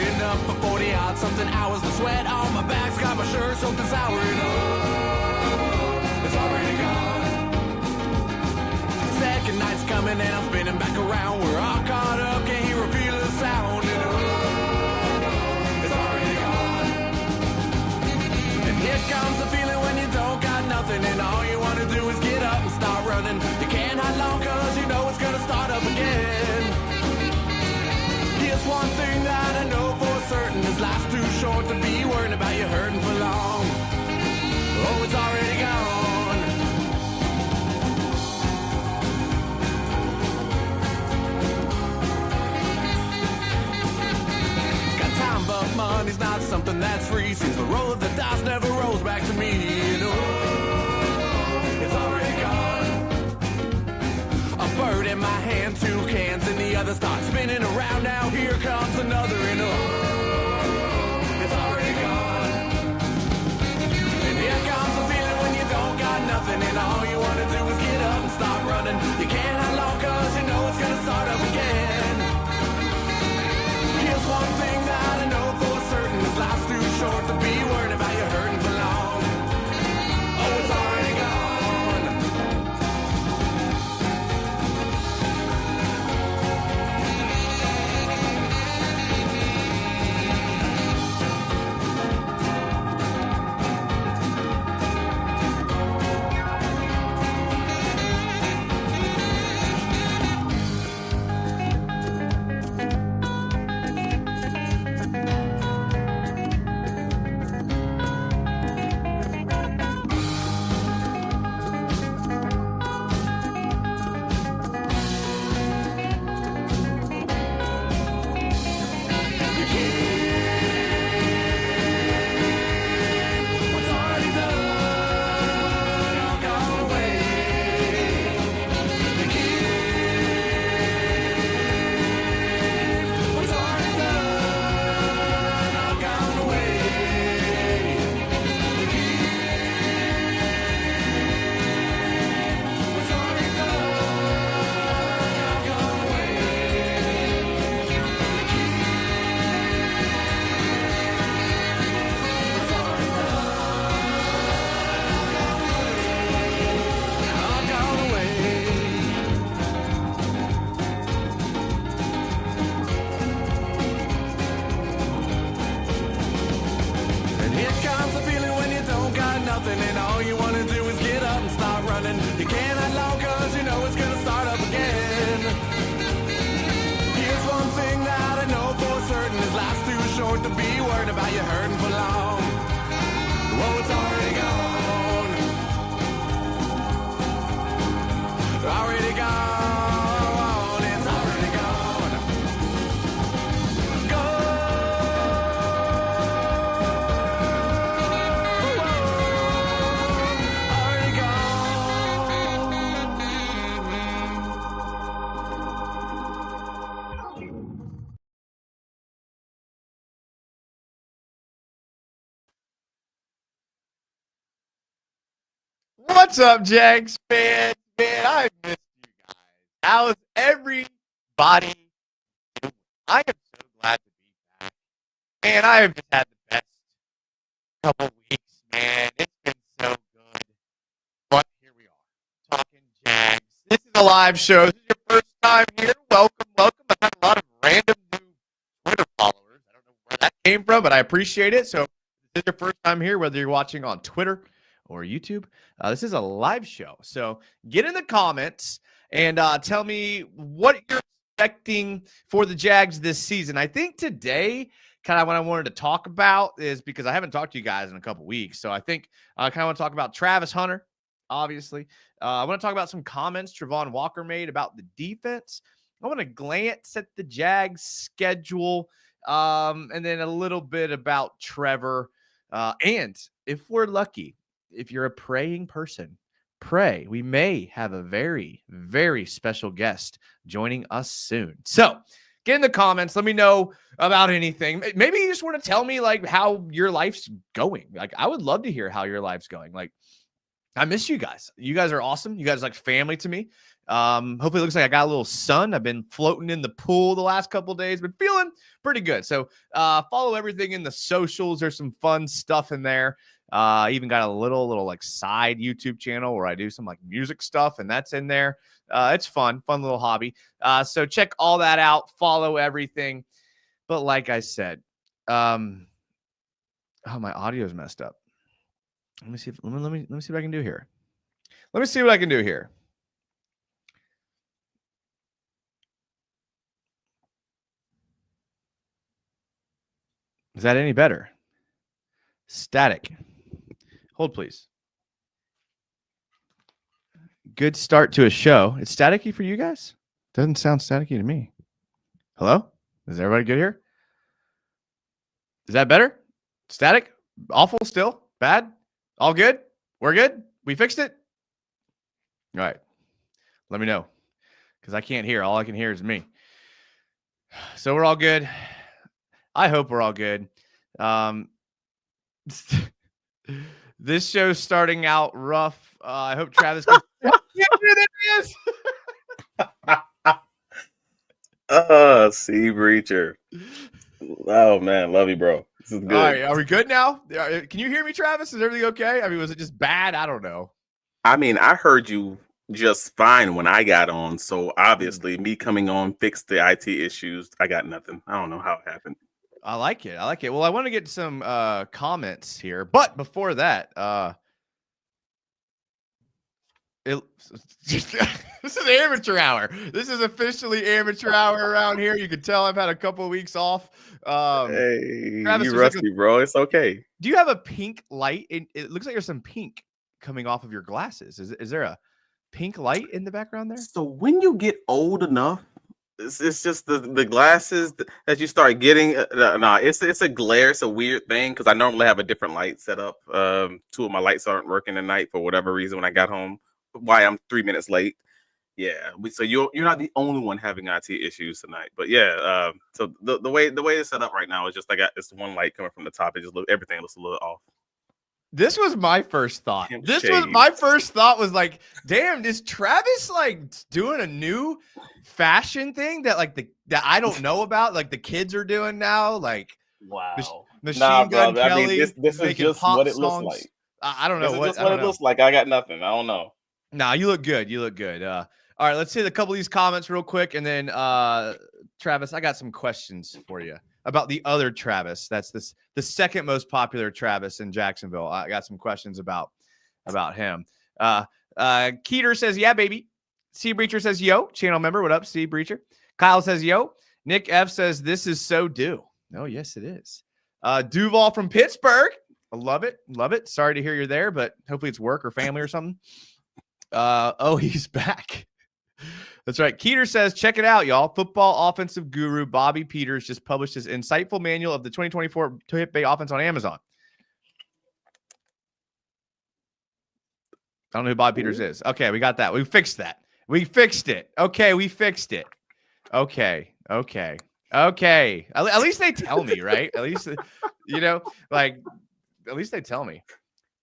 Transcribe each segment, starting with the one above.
been up for 40 odd something hours. The sweat on my back's got my shirt soaked and sour. And oh, it's already gone. Second night's coming and I'm spinning back around. We're all caught up, can't hear or feel a sound. And oh, it's already gone. And here comes the feeling when you don't got nothing and all you want to do is get up and start running. You can't hide long cause you know it's gonna start up again. Here's one thing that I know for certain, this life's too short to be worrying about you hurting for long. Oh, it's already gone. But money's not something that's free. Since the roll of the dice never rolls back to me. And oh, it's already gone. A bird in my hand, two cans in the other, start spinning around. Now here comes another. And oh, it's already gone. And here comes the feeling when you don't got nothing and all you want to do is get up and start running. You can't hide long cause you know it's gonna start up again. Here's one thing that I know for certain, this life's too short to be worried about you hurting for long. Oh, it's already gone. And all you want to do is get up and start running. You can't hide long cause you know it's gonna start up again. Here's one thing that I know for certain, this life's too short to be worried about you hurting for long. Whoa, it's already gone. Already gone. It's already gone. Go. What's up, Jags fans? Man, I missed you guys. How's everybody doing? I am so glad to be back. Man, I have just had the best couple weeks, man. It's been so good. But here we are, talking Jags. This is a live show. This is your first time here. Welcome, welcome. I've had a lot of random new Twitter followers. I don't know where that came from, but I appreciate it. So if this is your first time here, whether you're watching on Twitter or YouTube, this is a live show. So get in the comments and tell me what you're expecting for the Jags this season. I think today, kind of what I wanted to talk about is because I haven't talked to you guys in a couple weeks. So I think I kind of want to talk about Travis Hunter, obviously. I want to talk about some comments Travon Walker made about the defense. I want to glance at the Jags schedule and then a little bit about Trevor. And if we're lucky, if you're a praying person, pray. We may have a very, very special guest joining us soon. So get in the comments. Let me know about anything. Maybe you just want to tell me like how your life's going. Like I would love to hear how your life's going. Like I miss you guys. You guys are awesome. You guys are like family to me. Hopefully it looks like I got a little sun. I've been floating in the pool the last couple of days, but feeling pretty good. So follow everything in the socials. There's some fun stuff in there. Even got a little like side YouTube channel where I do some like music stuff, and that's in there. It's fun little hobby. So check all that out. Follow everything. But like I said, oh, my audio is messed up. Let me see if let me see what I can do here. Let me see what I can do here. Is that any better? Static. Hold, please. Good start to a show. It's staticky for you guys? Doesn't sound staticky to me. Hello? Is everybody good here? Is that better? Static? Awful still? Bad? All good? We're good? We fixed it? All right. Let me know. Because I can't hear. All I can hear is me. So we're all good. I hope we're all good. This show's starting out rough. I hope Travis can. Sea Breacher. Oh man, love you, bro. This is good. All right, are we good now? Can you hear me, Travis? Is everything okay? I mean, was it just bad? I don't know. I mean, I heard you just fine when I got on, so obviously me coming on fixed the IT issues. I got nothing. I don't know how it happened. I like it. Well, I want to get some comments here, but before that, this is amateur hour. This is officially amateur hour around here. You can tell I've had a couple of weeks off. Hey, Travis, you rusty, bro. It's okay. Do you have a pink light? It looks like there's some pink coming off of your glasses. Is there a pink light in the background there? So when you get old enough, it's just the glasses that you start getting. It's a glare. It's a weird thing because I normally have a different light set up. Two of my lights aren't working tonight for whatever reason when I got home. Why I'm 3 minutes late. Yeah, so you're not the only one having IT issues tonight. But yeah, so the way it's set up right now is just I got this one light coming from the top. It just everything looks a little off. This was my first thought. Was like, damn, is Travis like doing a new fashion thing that like that I don't know about? Like the kids are doing now. Like, wow, Machine Gun Kelly. I mean, this is just what it looks like. I don't know what it looks like. I got nothing. I don't know. Nah, you look good. All right, let's hit a couple of these comments real quick, and then Travis, I got some questions for you about the other Travis. That's the second most popular Travis in Jacksonville. I got some questions about him. Keeter says, yeah, baby. Sea Breacher says, yo. Channel member, what up, Sea Breacher? Kyle says, yo. Nick F says, this is so due. Oh, yes, it is. Duval from Pittsburgh. I love it. Love it. Sorry to hear you're there, but hopefully it's work or family or something. Oh, he's back. That's right. Keeter says, check it out, y'all. Football offensive guru Bobby Peters just published his insightful manual of the 2024 Hip Bay offense on Amazon. I don't know who Bobby Peters is. Okay, we got that. We fixed that. We fixed it. Okay, we fixed it. Okay. At least they tell me, right? At least, at least they tell me.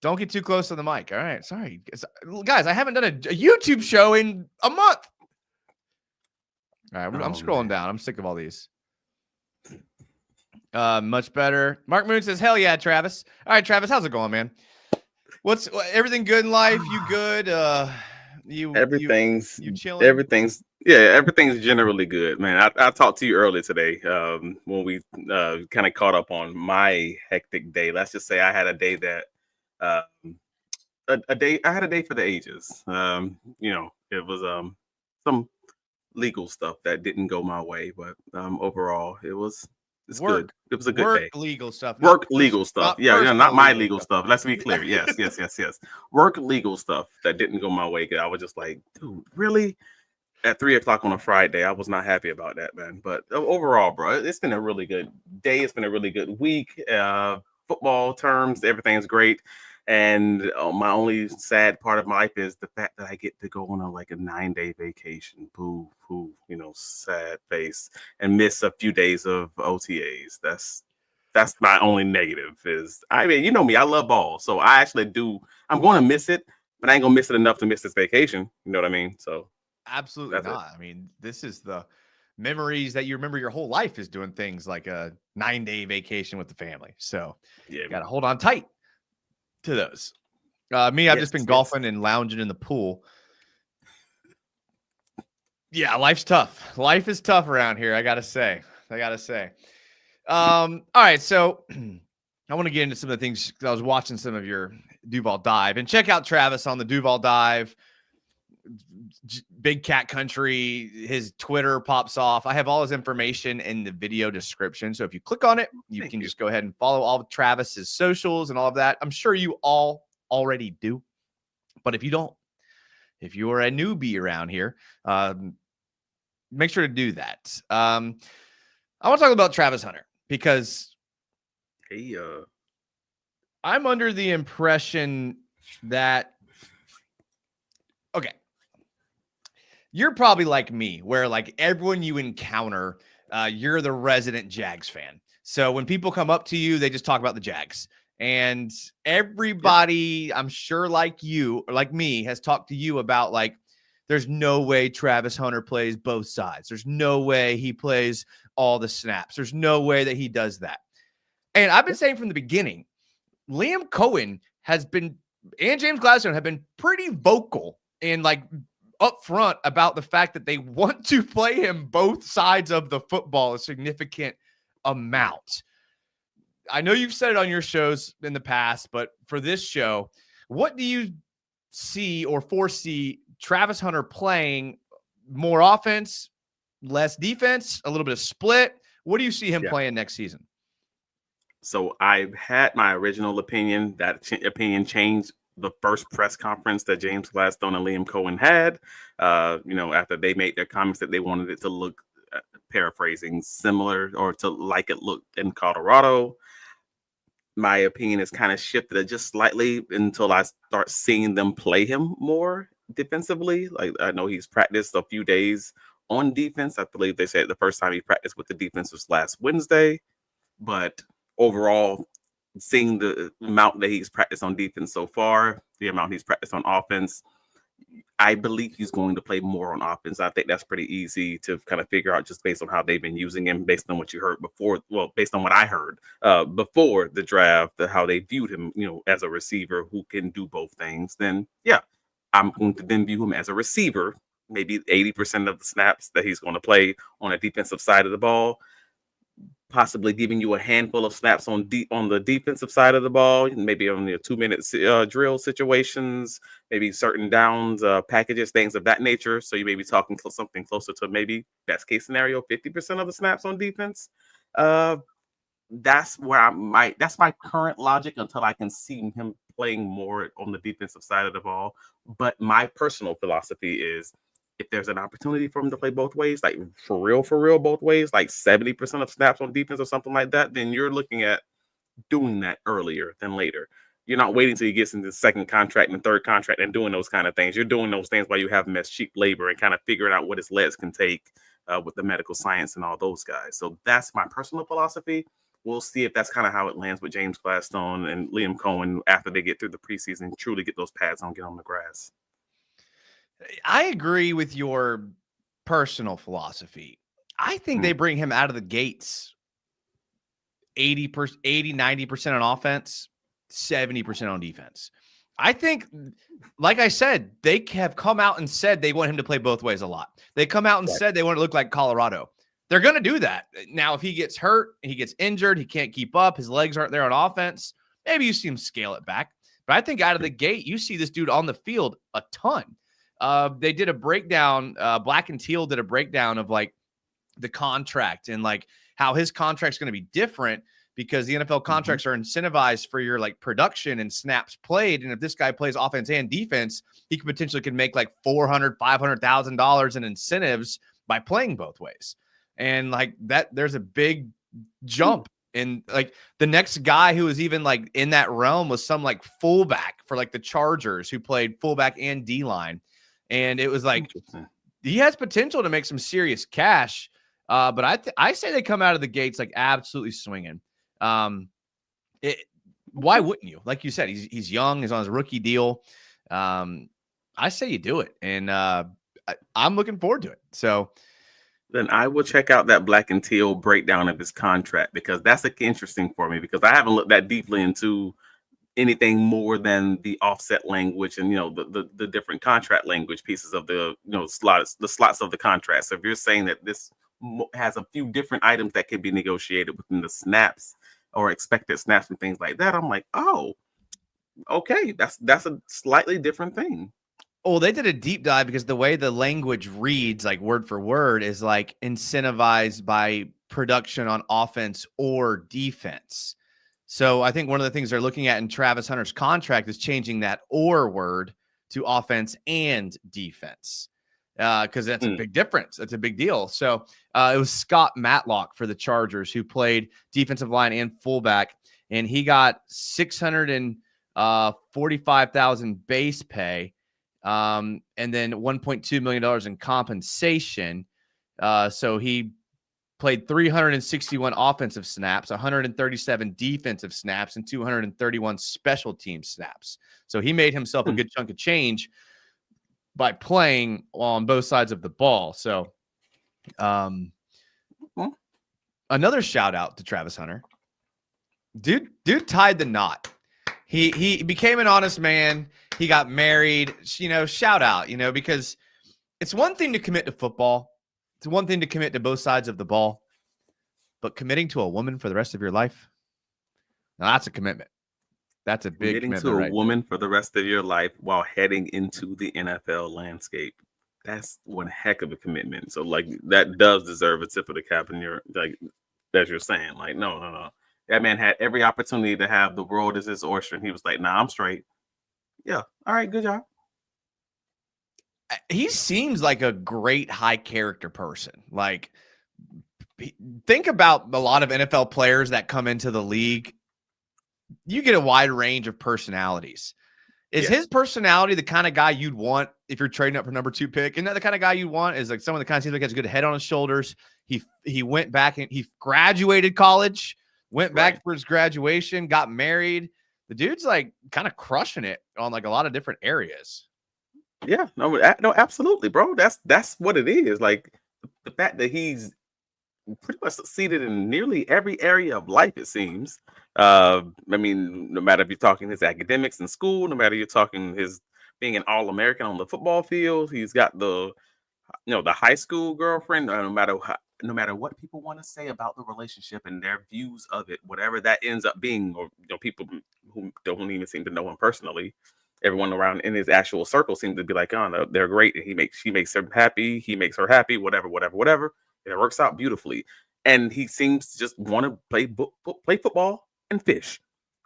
Don't get too close to the mic. All right. Sorry. Guys, I haven't done a YouTube show in a month. All right. I'm scrolling down. I'm sick of all these. Much better. Mark Moon says, hell yeah, Travis. All right, Travis, how's it going, man? What's everything good in life? You good? Everything's you chilling? Everything's generally good, man. I talked to you earlier today when we kind of caught up on my hectic day. Let's just say I had a day that I had a day for the ages. It was some legal stuff that didn't go my way, but overall it's good. It was a good day. Legal stuff. Work legal stuff. Yeah, not my legal stuff. Let's be clear. Yes. Work legal stuff that didn't go my way. I was just like, dude, really? At 3:00 on a Friday, I was not happy about that, man. But overall, bro, it's been a really good day. It's been a really good week. Football terms, everything's great. And my only sad part of my life is the fact that I get to go on a 9-day vacation. Boo, sad face, and miss a few days of OTAs. That's my only negative. I mean, you know me, I love ball, so I actually do. I'm going to miss it, but I ain't gonna miss it enough to miss this vacation. You know what I mean? So Absolutely not. I mean, this is the memories that you remember your whole life is doing things like a 9-day vacation with the family. So you got to hold on tight to those. I've just been golfing and lounging in the pool. Yeah, life's tough. Life is tough around here. I got to say. All right. So I want to get into some of the things. I was watching some of your Duval dive, and check out Travis on the Duval dive. Big Cat Country, his Twitter pops off. I have all his information in the video description. So if you click on it, you can just go ahead and follow all of Travis's socials and all of that. I'm sure you all already do. But if you don't, if you are a newbie around here, make sure to do that. I want to talk about Travis Hunter because I'm under the impression that, okay, you're probably like me, where like everyone you encounter, you're the resident Jags fan. So when people come up to you, they just talk about the Jags. And everybody, I'm sure like you or like me, has talked to you about like, there's no way Travis Hunter plays both sides. There's no way he plays all the snaps. There's no way that he does that. And I've been saying from the beginning, Liam Cohen has been, and James Gladstone have been pretty vocal and like upfront about the fact that they want to play him both sides of the football a significant amount. I know you've said it on your shows in the past, but for this show, what do you see or foresee Travis Hunter playing? More offense, less defense, a little bit of split? What do you see him playing next season? So I had my original opinion. That opinion changed the first press conference that James Gladstone and Liam Cohen had, after they made their comments that they wanted it to look, paraphrasing, similar or to like it looked in Colorado. My opinion has kind of shifted just slightly until I start seeing them play him more defensively. Like I know he's practiced a few days on defense. I believe they said the first time he practiced with the defense was last Wednesday, but overall, seeing the amount that he's practiced on defense so far, the amount he's practiced on offense, I believe he's going to play more on offense. I think that's pretty easy to kind of figure out just based on how they've been using him, based on what you heard before. Well, based on what I heard before the draft, how they viewed him, as a receiver who can do both things. Then, I'm going to then view him as a receiver, maybe 80% of the snaps that he's going to play on a defensive side of the ball. Possibly giving you a handful of snaps on the defensive side of the ball, maybe only a 2-minute drill situations, maybe certain downs, packages, things of that nature. So you may be talking something closer to maybe best case scenario, 50% of the snaps on defense. That's where that's my current logic until I can see him playing more on the defensive side of the ball. But my personal philosophy is, if there's an opportunity for him to play both ways, like for real both ways, like 70% of snaps on defense or something like that, then you're looking at doing that earlier than later. You're not waiting till he gets into the second contract and third contract and doing those kind of things. You're doing those things while you have him as cheap labor and kind of figuring out what his legs can take with the medical science and all those guys. So that's my personal philosophy. We'll see if that's kind of how it lands with James Gladstone and Liam Cohen after they get through the preseason, truly get those pads on, get on the grass. I agree with your personal philosophy. I think they bring him out of the gates 90% on offense, 70% on defense. I think, like I said, they have come out and said they want him to play both ways a lot. They come out and said they want to look like Colorado. They're going to do that. Now, if he gets hurt, he gets injured, he can't keep up, his legs aren't there on offense, maybe you see him scale it back. But I think out of the gate, you see this dude on the field a ton. They did a breakdown, Black and Teal did a breakdown of like the contract and like how his contract's going to be different because the NFL contracts are incentivized for your like production and snaps played. And if this guy plays offense and defense, he could make like $400,000, $500,000 in incentives by playing both ways. And like that, there's a big jump. And like the next guy who was even like in that realm was some like fullback for like the Chargers who played fullback and D-line. And it was like, he has potential to make some serious cash. But I say they come out of the gates like absolutely swinging. Why wouldn't you? Like you said, he's young. He's on his rookie deal. I say you do it, and I'm looking forward to it. So then I will check out that black and teal breakdown of his contract, because that's interesting for me, because I haven't looked that deeply into anything more than the offset language and the different contract language pieces of the slots of the contract. So if you're saying that this has a few different items that can be negotiated within the snaps or expected snaps and things like that, I'm like, oh, okay, that's a slightly different thing. Oh, they did a deep dive because the way the language reads, like word for word, is like incentivized by production on offense or defense. So I think one of the things they're looking at in Travis Hunter's contract is changing that or word to offense and defense, because that's a big difference. That's a big deal. So it was Scott Matlock for the Chargers who played defensive line and fullback, and he got $645,000 base pay. And then $1.2 million in compensation. So he played 361 offensive snaps, 137 defensive snaps, and 231 special team snaps. So he made himself a good chunk of change by playing on both sides of the ball. So another shout out to Travis Hunter. Dude tied the knot. He became an honest man. He got married, shout out, because it's one thing to commit to football. It's one thing to commit to both sides of the ball, but committing to a woman for the rest of your life, now that's a commitment. That's a big commitment. Committing to a woman for the rest of your life while heading into the NFL landscape. That's one heck of a commitment. So like that does deserve a tip of the cap in your, like, as you're saying, like, no. That man had every opportunity to have the world as his oyster, and he was like, nah, I'm straight. Yeah. All right. Good job. He seems like a great high character person. Like, think about a lot of NFL players that come into the league. You get a wide range of personalities. Is his personality the kind of guy you'd want if you're trading up for number 2 pick? Isn't that the kind of guy you want? Is like someone that kind of seems like has a good head on his shoulders. He went back and he graduated college, went back for his graduation, got married. The dude's like kind of crushing it on like a lot of different areas. Yeah, no, absolutely, bro. That's what it is. Like the fact that he's pretty much succeeded in nearly every area of life, it seems. I mean, no matter if you're talking his academics in school, no matter you're talking his being an All-American on the football field, he's got the high school girlfriend. No matter what people want to say about the relationship and their views of it, whatever that ends up being, or people who don't even seem to know him personally, everyone around in his actual circle seems to be like, oh no, they're great, and she makes him happy, he makes her happy, whatever. And it works out beautifully. And he seems to just want to play football and fish.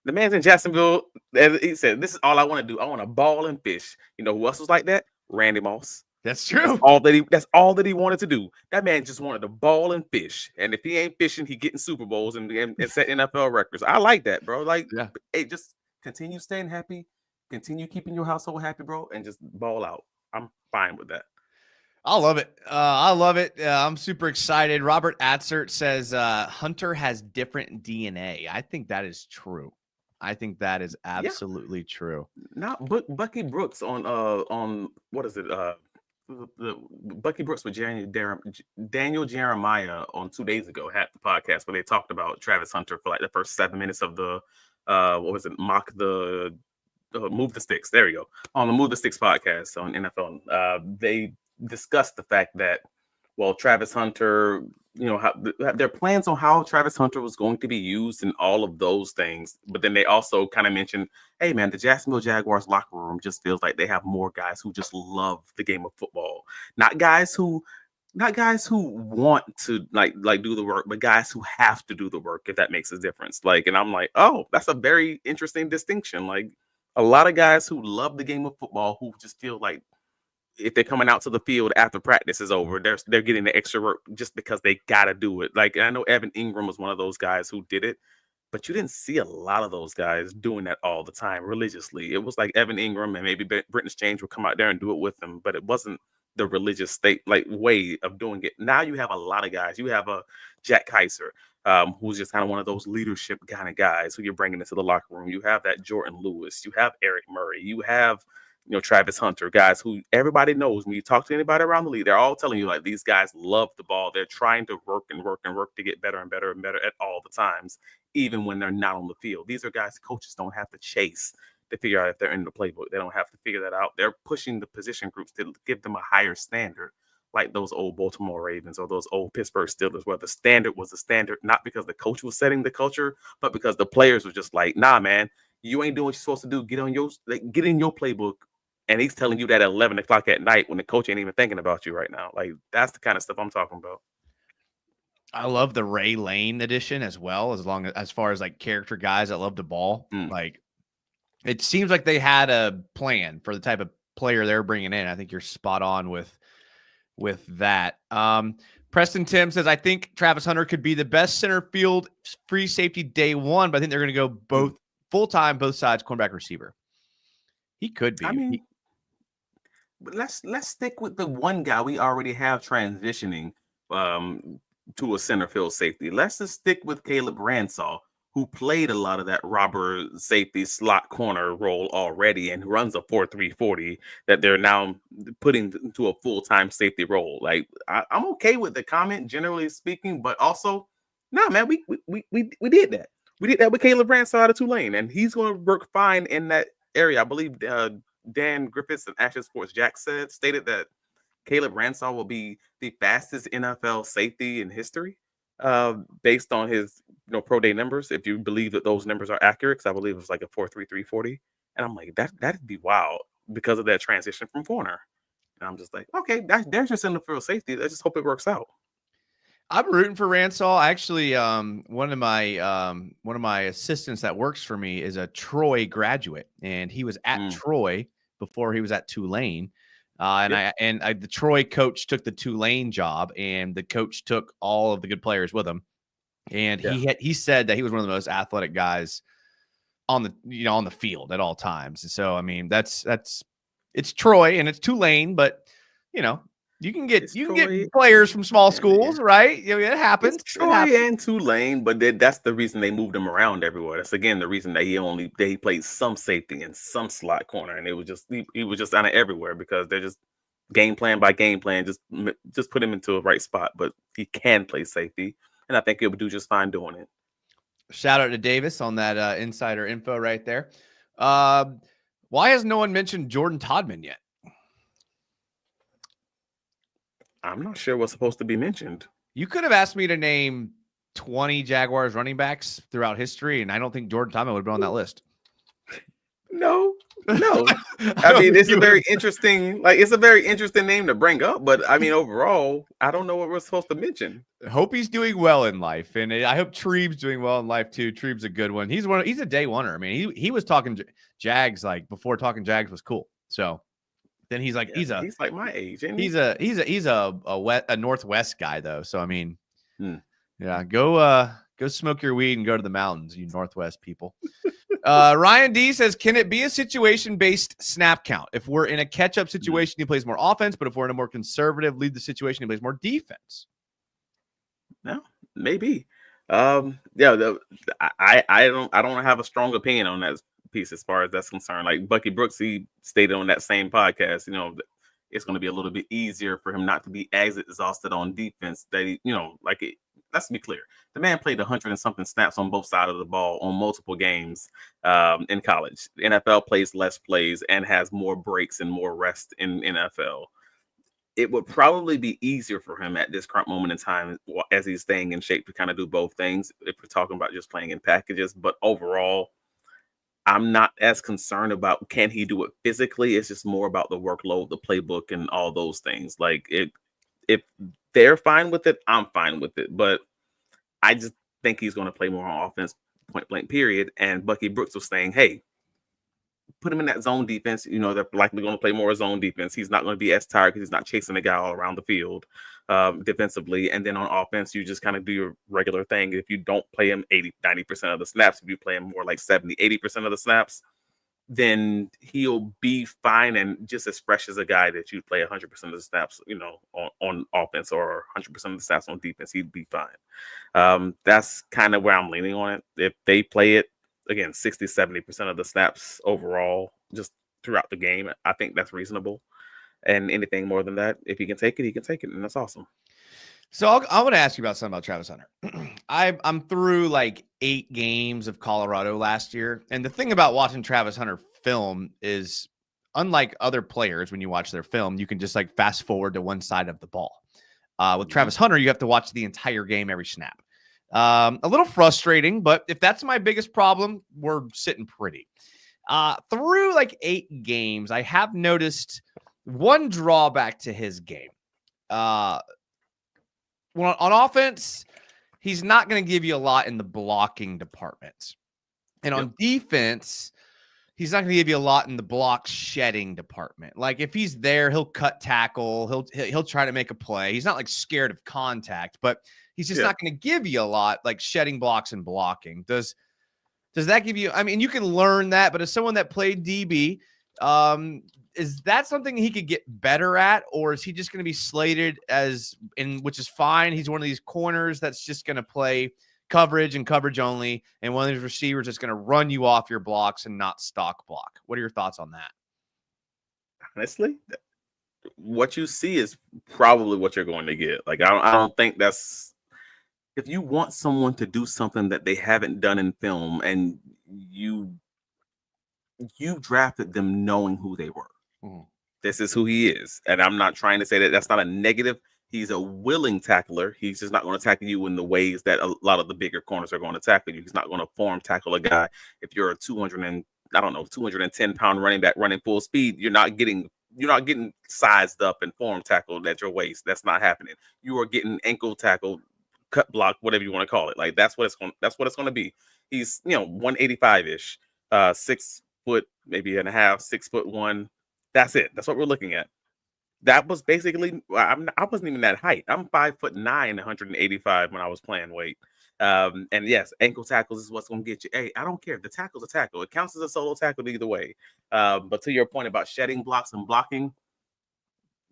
The man's in Jacksonville. He said, "This is all I want to do. I want to ball and fish." You know who else was like that? Randy Moss. That's true. That's all that he wanted to do. That man just wanted to ball and fish. And if he ain't fishing, he getting Super Bowls and set NFL records. I like that, bro. Like, hey, just continue staying happy, continue keeping your household happy, bro, and just ball out. I'm fine with that. I love it. I'm super excited. Robert Atzert says Hunter has different DNA. I think that is true. I think that is absolutely true. Now, Bucky Brooks on what is it? The Bucky Brooks with Daniel Jeremiah on 2 days ago had the podcast where they talked about Travis Hunter for like the first 7 minutes of the Move the Sticks. There you go. On the Move the Sticks podcast on NFL, they discussed the fact that, well, Travis Hunter, their plans on how Travis Hunter was going to be used and all of those things. But then they also kind of mentioned, hey, man, the Jacksonville Jaguars locker room just feels like they have more guys who just love the game of football. Not guys who want to like do the work, but guys who have to do the work, if that makes a difference. Like, and I'm like, oh, that's a very interesting distinction. Like, a lot of guys who love the game of football who just feel like if they're coming out to the field after practice is over, they're getting the extra work just because they gotta do it. Like, I know Evan Ingram was one of those guys who did it, but you didn't see a lot of those guys doing that all the time religiously. It was like Evan Ingram and maybe Britton Strange would come out there and do it with them, but it wasn't the religious way of doing it. Now you have a lot of guys. You have a Jack Kaiser, who's just kind of one of those leadership kind of guys who you're bringing into the locker room. You have that Jordan Lewis. You have Eric Murray. You have Travis Hunter, guys who everybody knows. When you talk to anybody around the league, they're all telling you like these guys love the ball. They're trying to work and work and work to get better and better and better at all the times, even when they're not on the field. These are guys coaches don't have to chase to figure out if they're in the playbook. They don't have to figure that out. They're pushing the position groups to give them a higher standard, like those old Baltimore Ravens or those old Pittsburgh Steelers, where the standard was the standard, not because the coach was setting the culture, but because the players were just like, nah, man, you ain't doing what you're supposed to do. Get in your playbook. And he's telling you that at 11 o'clock at night when the coach ain't even thinking about you right now. Like, that's the kind of stuff I'm talking about. I love the Ray Lane edition as well, as far as like character guys that love the ball. Like, it seems like they had a plan for the type of player they're bringing in. I think you're spot on with that. Preston Tim says, I think Travis Hunter could be the best center field free safety day one, but I think they're going to go both full-time, both sides, cornerback, receiver. He could be. I mean, but let's stick with the one guy we already have transitioning to a center field safety. Let's just stick with Caleb Ransaw, who played a lot of that robber safety slot corner role already and runs a 4.3 40 that they're now putting into a full-time safety role. Like, I'm okay with the comment, generally speaking, but also, no, man, we did that. We did that with Caleb Ransaw out of Tulane, and he's going to work fine in that area. I believe Dan Griffiths and Action Sports Jack stated that Caleb Ransaw will be the fastest NFL safety in history, based on his pro day numbers. If you believe that those numbers are accurate, because I believe it was like a 4.33 40, and I'm like that'd be wild because of that transition from corner. And I'm just like, okay, there's your center field safety. I just hope it works out. I'm rooting for Ransaw. Actually, one of my assistants that works for me is a Troy graduate, and he was at Troy before he was at Tulane. The Troy coach took the Tulane job, and the coach took all of the good players with him. And he said that he was one of the most athletic guys on the field at all times. And so, I mean, it's Troy and it's Tulane, but you can get players from small schools, right? It happens. It's Troy and Tulane, but that's the reason they moved him around everywhere. That's again the reason that he played some safety and some slot corner, and it was just he was just out of everywhere because they're just game plan by game plan, just put him into a right spot. But he can play safety, and I think he would do just fine doing it. Shout out to Davis on that insider info right there. Why has no one mentioned Jordan Todman yet? I'm not sure what's supposed to be mentioned. You could have asked me to name 20 Jaguars running backs throughout history, and I don't think Jordan Todman would have been on that list. No. I mean, it's a very interesting name to bring up, but I mean, overall, I don't know what we're supposed to mention. I hope he's doing well in life, and I hope Treeb's doing well in life too. Treeb's a good one. He's a day oneer. I mean, he was talking Jags like before talking Jags was cool. So then he's like he's like my age. He's a Northwest guy though. So I mean, go smoke your weed and go to the mountains, you Northwest people. Ryan D says, can it be a situation-based snap count? If we're in a catch-up situation, he plays more offense, but if we're in a more conservative lead the situation, he plays more defense. No, maybe. I don't have a strong opinion on that piece as far as that's concerned. Like Bucky Brooks, he stated on that same podcast, it's going to be a little bit easier for him not to be as exhausted on defense. That let's be clear. The man played 100 and something snaps on both sides of the ball on multiple games in college. The NFL plays less plays and has more breaks and more rest in NFL. It would probably be easier for him at this current moment in time as he's staying in shape to kind of do both things if we're talking about just playing in packages. But overall, I'm not as concerned about can he do it physically. It's just more about the workload, the playbook, and all those things. Like if they're fine with it, I'm fine with it. But I just think he's going to play more on offense, point blank, period. And Bucky Brooks was saying, hey, put him in that zone defense. They're likely going to play more zone defense. He's not going to be as tired because he's not chasing the guy all around the field defensively. And then on offense, you just kind of do your regular thing. If you don't play him 80-90% of the snaps, if you play him more like 70-80% of the snaps, then he'll be fine and just as fresh as a guy that you play 100% of the snaps, on offense or 100% of the snaps on defense. He'd be fine. That's kind of where I'm leaning on it. If they play it, again, 60-70% of the snaps overall, just throughout the game. I think that's reasonable. And anything more than that, if he can take it, he can take it, and that's awesome. So I want to ask you about something about Travis Hunter. I'm through like 8 games of Colorado last year, and the thing about watching Travis Hunter film is, unlike other players, when you watch their film, you can just like fast forward to one side of the ball. With Travis Hunter, you have to watch the entire game every snap. A little frustrating, but if that's my biggest problem, we're sitting pretty. Through like 8 games, I have noticed one drawback to his game. Well, on offense, he's not going to give you a lot in the blocking department. And on defense, he's not going to give you a lot in the block shedding department. Like if he's there, he'll cut tackle, he'll try to make a play. He's not like scared of contact, but he's just not going to give you a lot like shedding blocks and blocking. Does that give you, I mean, you can learn that, but as someone that played DB, is that something he could get better at, or is he just going to be slated as in, which is fine? He's one of these corners that's just going to play coverage and coverage only, and one of these receivers that's going to run you off your blocks and not stock block. What are your thoughts on that? Honestly, what you see is probably what you're going to get. Like I don't think that's, if you want someone to do something that they haven't done in film, and you drafted them knowing who they were. This is who he is. And I'm not trying to say that that's not a negative. He's a willing tackler. He's just not going to tackle you in the ways that a lot of the bigger corners are going to tackle you. He's not going to form tackle a guy. If you're a 210-pound running back running full speed, you're not getting sized up and form tackled at your waist. That's not happening. You are getting ankle tackled, cut block, whatever you want to call it. Like that's what it's going to be. He's 185-ish, 6 foot, maybe and a half, 6'1". That's it. That's what we're looking at. That was basically, I wasn't even that height. I'm 5'9", 185 when I was playing weight. And yes, ankle tackles is what's going to get you. Hey, I don't care. The tackle's a tackle. It counts as a solo tackle either way. But to your point about shedding blocks and blocking,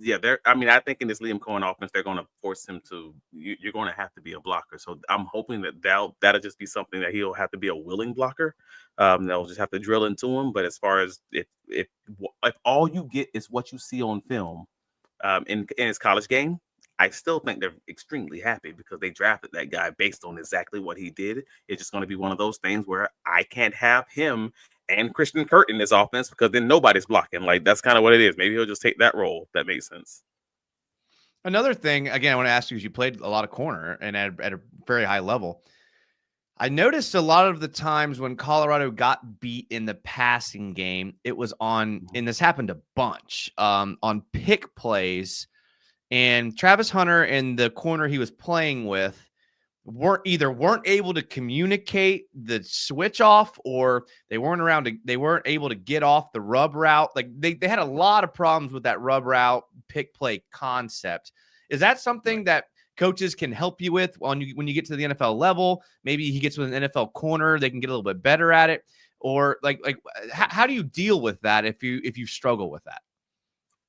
I think in this Liam Cohen offense, they're going to force him to, you're going to have to be a blocker. So I'm hoping that'll just be something that he'll have to be a willing blocker. They'll just have to drill into him. But as far as if all you get is what you see on film in his college game, I still think they're extremely happy because they drafted that guy based on exactly what he did. It's just going to be one of those things where I can't have him and Christian Kirk in this offense because then nobody's blocking. Like that's kind of what it is. Maybe he'll just take that role. If that makes sense. Another thing, again, I want to ask you, is you played a lot of corner and at a very high level. I noticed a lot of the times when Colorado got beat in the passing game, it was on, and this happened a bunch, on pick plays, and Travis Hunter and the corner he was playing with weren't able to communicate the switch off, or they weren't able to get off the rub route. Like they had a lot of problems with that rub route pick play concept. Is that something that coaches can help you with when you get to the NFL level? Maybe he gets with an NFL corner, they can get a little bit better at it, or like how do you deal with that if you struggle with that?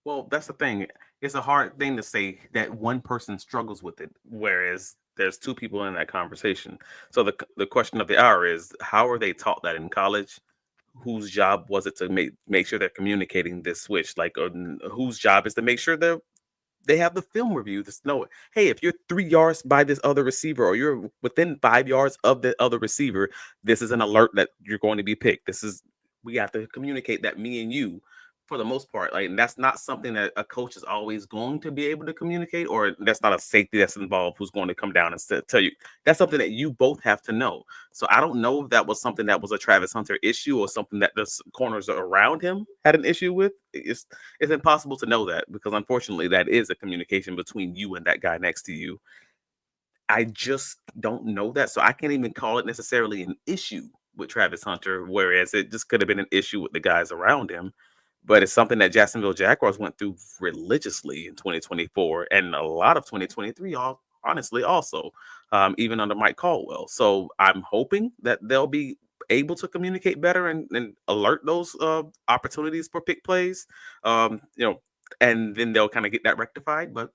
Well, that's the thing. It's a hard thing to say that one person struggles with it, whereas there's 2 people in that conversation. So the question of the hour is, how are they taught that in college? Whose job was it to make sure they're communicating this switch? Like, whose job is to make sure they have the film review to know, hey, if you're 3 yards by this other receiver or you're within 5 yards of the other receiver, this is an alert that you're going to be picked. We have to communicate that, me and you, for the most part. Like, and that's not something that a coach is always going to be able to communicate, or that's not a safety that's involved who's going to come down and tell you. That's something that you both have to know. So I don't know if that was something that was a Travis Hunter issue or something that the corners around him had an issue with. It's impossible to know that, because unfortunately that is a communication between you and that guy next to you. I just don't know that. So I can't even call it necessarily an issue with Travis Hunter, whereas it just could have been an issue with the guys around him. But it's something that Jacksonville Jaguars went through religiously in 2024 and a lot of 2023, honestly, also, even under Mike Caldwell. So I'm hoping that they'll be able to communicate better and alert those opportunities for pick plays, and then they'll kind of get that rectified. But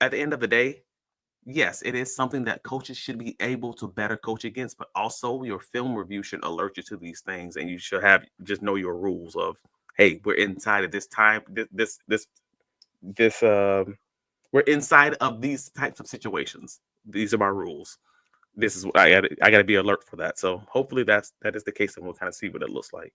at the end of the day, yes, it is something that coaches should be able to better coach against, but also your film review should alert you to these things, and you should just know your rules of hey, we're inside of this time, this we're inside of these types of situations. These are my rules. This is what I got to be alert for that. So hopefully that is the case, and we'll kind of see what it looks like.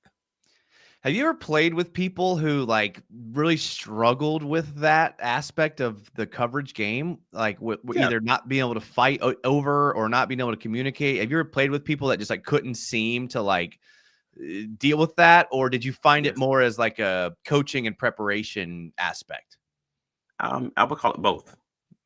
Have you ever played with people who like really struggled with that aspect of the coverage game, like Yeah. either not being able to fight over or not being able to communicate? Have you ever played with people that just like couldn't seem to like deal with that, or did you find it Yes. more as like a coaching and preparation aspect? I would call it both.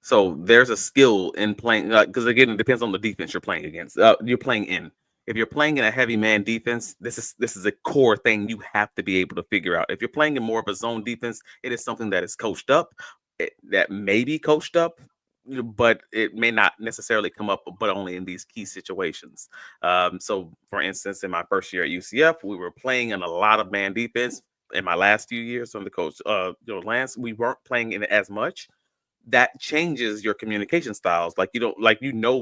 So there's a skill in playing, because again, it depends on the defense you're playing against. You're playing in. If you're playing in a heavy man defense, this is a core thing you have to be able to figure out. If you're playing in more of a zone defense, it is something that is coached up. That may be coached up, but it may not necessarily come up, but only in these key situations. So, for instance, in my first year at UCF, we were playing in a lot of man defense. In my last few years under coach, Lance, we weren't playing in it as much. That changes your communication styles. Like you don't like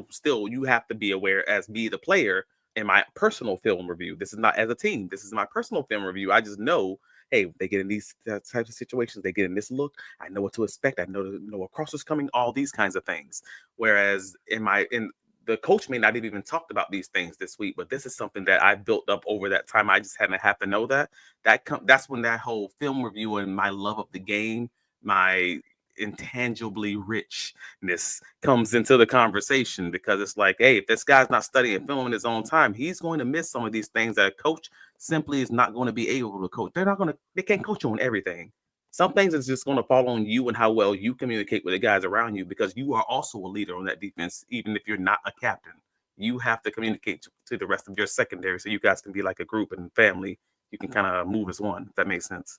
still you have to be aware as me the player in my personal film review. This is not as a team. This is my personal film review. I just know, hey, they get in these types of situations, they get in this look. I know what to expect. I know a cross is coming. All these kinds of things. Whereas in the coach may not have even talked about these things this week, but this is something that I built up over that time. I just hadn't have to know that. That's when that whole film review and my love of the game, my intangibly richness comes into the conversation, because it's like, hey, if this guy's not studying film in his own time, he's going to miss some of these things that a coach simply is not going to be able to coach. They can't coach you on everything. Some things is just going to fall on you and how well you communicate with the guys around you, because you are also a leader on that defense, even if you're not a captain. You have to communicate to the rest of your secondary so you guys can be like a group and family. You can kind of move as one, if that makes sense.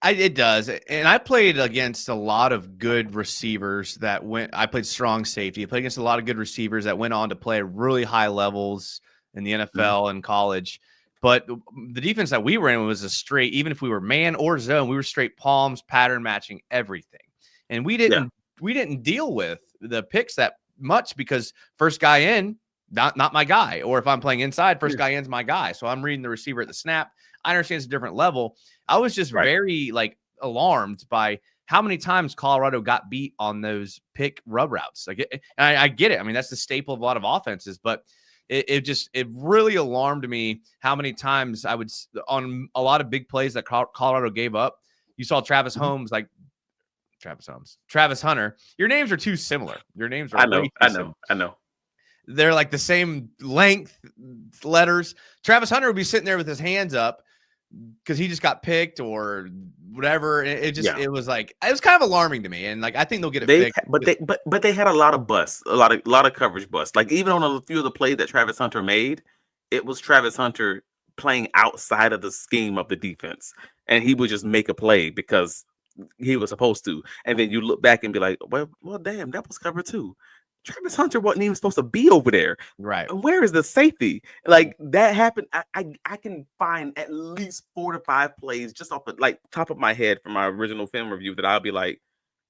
It does. And I played against a lot of good receivers I played strong safety. I played against a lot of good receivers that went on to play really high levels in the NFL and college. But the defense that we were in was a straight, even if we were man or zone, we were straight palms, pattern matching everything. And we didn't deal with the picks that much, because first guy in, not my guy. Or if I'm playing inside, first guy in's my guy. So I'm reading the receiver at the snap. I understand it's a different level. I was just very like alarmed by how many times Colorado got beat on those pick rub routes. Like, I get it. I mean, that's the staple of a lot of offenses, but it really alarmed me how many times on a lot of big plays that Colorado gave up. You saw Travis Hunter. Your names are too similar. Your names are I know. They're like the same length letters. Travis Hunter would be sitting there with his hands up because he just got picked or whatever. It was kind of alarming to me. And like, I think they'll get it fixed. But they had a lot of busts, a lot of coverage busts. Like even on a few of the plays that Travis Hunter made, it was Travis Hunter playing outside of the scheme of the defense, and he would just make a play because he was supposed to. And then you look back and be like, well, damn, that was cover two. Travis Hunter wasn't even supposed to be over there. Right. Where is the safety? Like that happened. I can find at least 4 to 5 plays just off the top of my head from my original film review that I'll be like,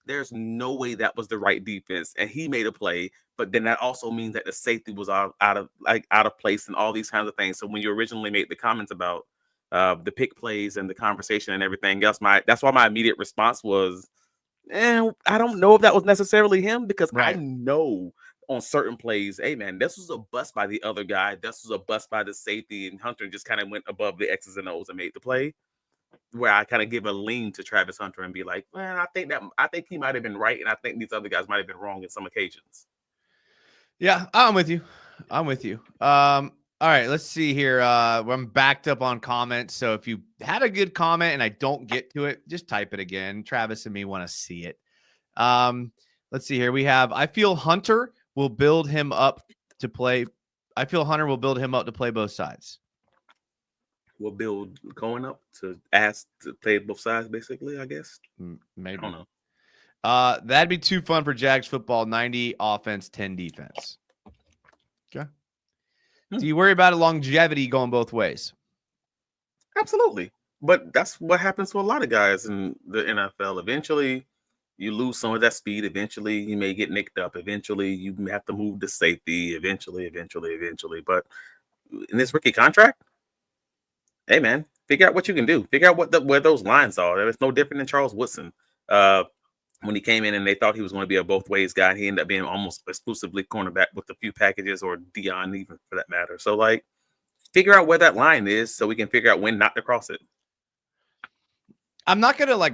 there's no way that was the right defense. And he made a play, but then that also means that the safety was out of place and all these kinds of things. So when you originally made the comments about the pick plays and the conversation and everything else, that's why my immediate response was, and I don't know if that was necessarily him, because I know on certain plays, hey man, this was a bust by the other guy. This was a bust by the safety, and Hunter just kind of went above the X's and O's and made the play. Where I kind of give a lean to Travis Hunter and be like, man, I think he might have been right, and I think these other guys might have been wrong in some occasions. Yeah, I'm with you. All right, let's see here. I'm backed up on comments. So if you had a good comment and I don't get to it, just type it again. Travis and me want to see it. Let's see here. We have, I feel Hunter will build him up to play. I feel Hunter will build him up to play both sides. Will build going up to ask to play both sides, basically, I guess. Maybe. I don't know. That'd be too fun for Jags football. 90 offense, 10 defense. Okay. Do you worry about longevity going both ways? Absolutely. But that's what happens to a lot of guys in the NFL. Eventually, you lose some of that speed. Eventually, you may get nicked up. Eventually, you have to move to safety. Eventually. But in this rookie contract, hey, man, Figure out what you can do. Figure out where those lines are. It's no different than Charles Woodson. When he came in and they thought he was going to be a both ways guy, he ended up being almost exclusively cornerback with a few packages, or Dion even for that matter. So like, figure out where that line is so we can figure out when not to cross it. I'm not gonna like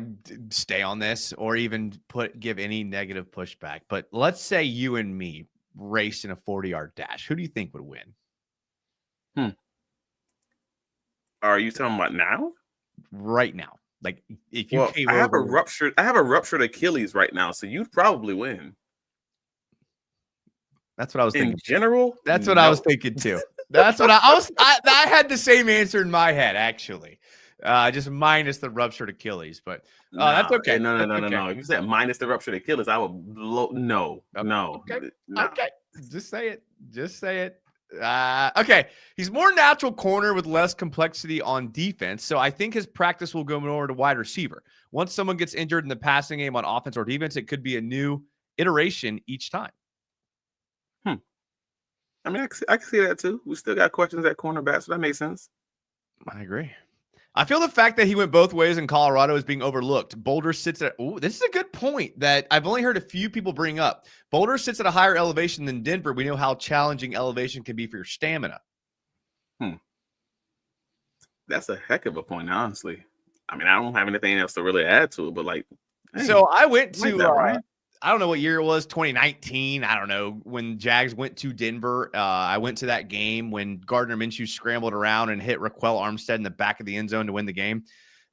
stay on this or even give any negative pushback, but let's say you and me raced in a 40-yard dash. Who do you think would win? Are you talking about now? Right now. Like if you came I have over, I have a ruptured Achilles right now, so you'd probably win. That's what I was thinking. In general, that's what I was thinking too. That's what I was. I had the same answer in my head actually, just minus the ruptured Achilles. But that's okay. No. If you said minus the ruptured Achilles, I would no. Okay. Just say it. Okay. He's more natural corner with less complexity on defense. So I think his practice will go more to wide receiver. Once someone gets injured in the passing game on offense or defense, it could be a new iteration each time. I mean, I can see that too. We still got questions at cornerback, so that makes sense. I agree. I feel the fact that he went both ways in Colorado is being overlooked. Boulder sits at, this is a good point that I've only heard a few people bring up. Boulder sits at a higher elevation than Denver. We know how challenging elevation can be for your stamina. That's a heck of a point, honestly. I mean, I don't have anything else to really add to it, but like, so I went to, right? I don't know what year it was, 2019. I don't know, when Jags went to Denver. I went to that game when Gardner Minshew scrambled around and hit Raquel Armstead in the back of the end zone to win the game.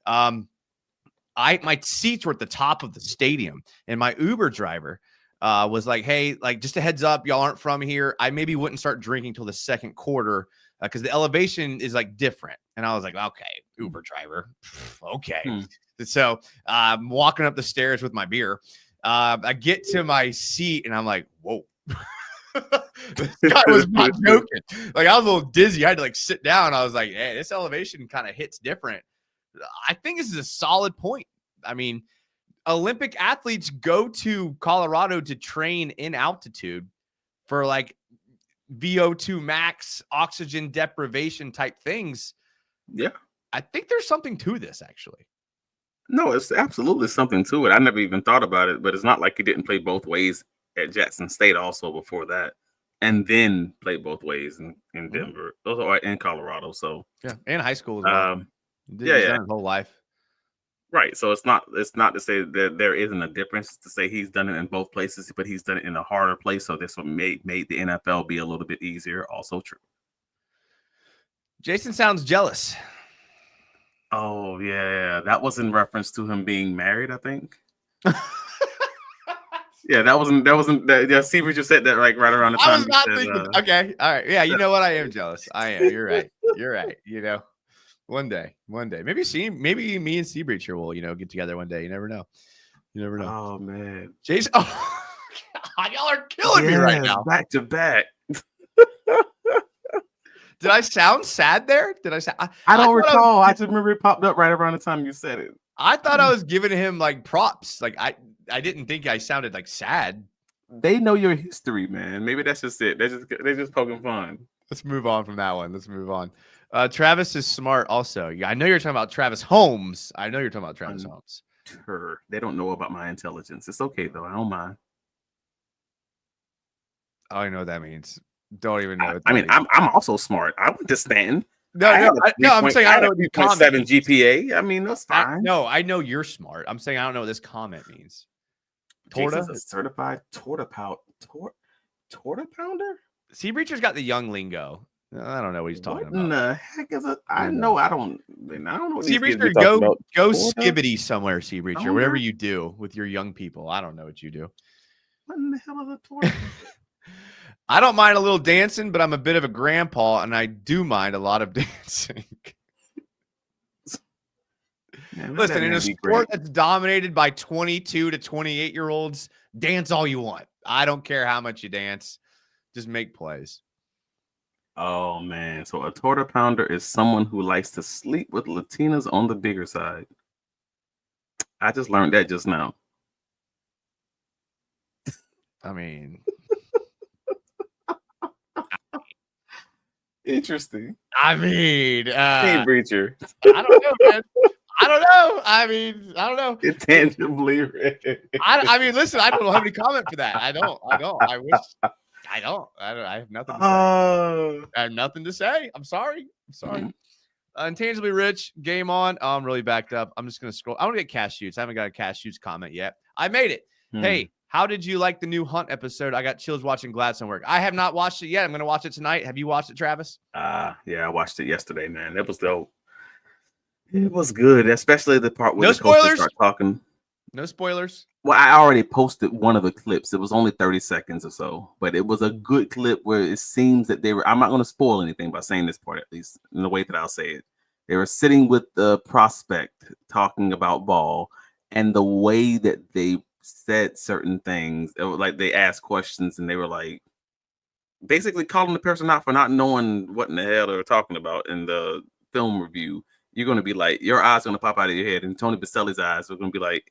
My seats were at the top of the stadium, and my Uber driver was like, hey, like, just a heads up, y'all aren't from here. I maybe wouldn't start drinking till the second quarter because the elevation is like different. And I was like, okay, Uber driver. Okay. So I'm walking up the stairs with my beer. I get to my seat and I'm like, whoa. This guy was not joking. Like, I was a little dizzy. I had to like sit down. I was like, hey, this elevation kind of hits different. I think this is a solid point. I mean, Olympic athletes go to Colorado to train in altitude for like VO2 max, oxygen deprivation type things. Yeah. I think there's something to this, actually. No, it's absolutely something to it. I never even thought about it, but it's not like he didn't play both ways at Jackson State also before that, and then play both ways in Denver. Those are in Colorado. So yeah, and high school as well. He's done his whole life. Right. So it's not to say that there isn't a difference to say he's done it in both places, but he's done it in a harder place. So this one made the NFL be a little bit easier. Also true. Jason sounds jealous. Oh, yeah. That was in reference to him being married, I think. Yeah, that wasn't see what you said that right around the time. I was not thinking. Okay. All right. Yeah, you know what? I am jealous. I am. You're right. You know, one day. Maybe me and Seabreacher will, get together one day. You never know. Oh, man. Jason. Oh, God, y'all are killing me right now. Back to back. Did I sound sad there? Did I sound? I don't recall. I just remember it popped up right around the time you said it. I thought I was giving him like props. Like I didn't think I sounded like sad. They know your history, man. Maybe that's just it. They're just poking fun. Let's move on from that one. Let's move on. Travis is smart also. Yeah, I know you're talking about Travis Holmes. Holmes. Sure. They don't know about my intelligence. It's okay though. I don't mind. I don't know what that means. Don't even know. I'm also smart. I went to Stanton. I'm saying I don't know what these 3.7 GPA. I mean, that's fine. No, I know you're smart. I'm saying I don't know what this comment means. Jason's a certified torta pounder. Seabreacher's got the young lingo. I don't know what he's talking about. What in the heck is it? I don't know what Seabreacher, go skibbity somewhere, Seabreacher. Whatever you do with your young people. I don't know what you do. What in the hell is a torta? I don't mind a little dancing, but I'm a bit of a grandpa, and I do mind a lot of dancing. Man, listen, in a sport that's dominated by 22 to 28-year-olds, dance all you want. I don't care how much you dance. Just make plays. Oh, man. So a torta pounder is someone who likes to sleep with Latinas on the bigger side. I just learned that just now. I mean... Interesting. I mean, Hey, Breacher. I don't know, man. I don't know. I mean, I don't know. Intangibly rich. I mean, listen, I don't have any comment for that. I don't. I wish. I don't. I have nothing to say. I have nothing to say. I'm sorry. Intangibly rich. Game on. Oh, I'm really backed up. I'm just gonna scroll. I want to get Cash Shoots. I haven't got a Cash Shoots comment yet. I made it. Hey, how did you like the new Hunt episode? I got chills watching Gladstone work. I have not watched it yet. I'm gonna watch it tonight. Have you watched it, Travis? Yeah, I watched it yesterday, man. It was dope. It was good, especially the part where No the coaches spoilers? start talking. No spoilers. Well, I already posted one of the clips. It was only 30 seconds or so, but it was a good clip where it seems that they were. I'm not going to spoil anything by saying this part, at least in the way that I'll say it. They were sitting with the prospect talking about ball, and the way that they said certain things, it was like they asked questions and they were like basically calling the person out for not knowing what in the hell they were talking about in the film review. You're going to be like, your eyes are going to pop out of your head, and Tony Baselli's eyes are going to be like,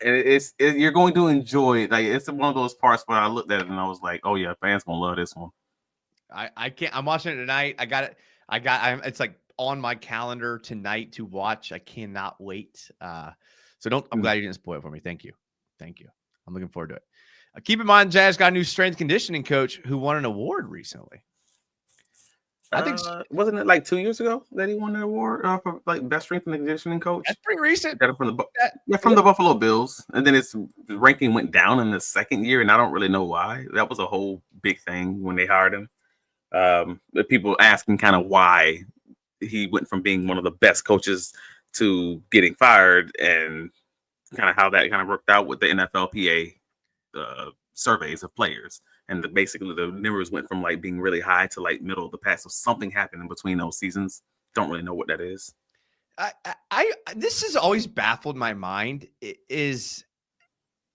and you're going to enjoy it. Like, it's one of those parts where I looked at it and I was like, oh yeah, fans going to love this one. I can't. I'm watching it tonight. I got it. It's like on my calendar tonight to watch. I cannot wait. So I'm glad you didn't spoil it for me. Thank you. I'm looking forward to it. Keep in mind, Jazz got a new strength conditioning coach who won an award recently. I think wasn't it like 2 years ago that he won the award for like best strength and conditioning coach? That's pretty recent. Got it from the Buffalo Bills, and then its ranking went down in the second year, and I don't really know why. That was a whole big thing when they hired him. The people asking kind of why he went from being one of the best coaches to getting fired, and kind of how that kind of worked out with the NFLPA surveys of players. And basically the numbers went from like being really high to like middle of the pack. So something happened in between those seasons. Don't really know what that is. This has always baffled my mind. Is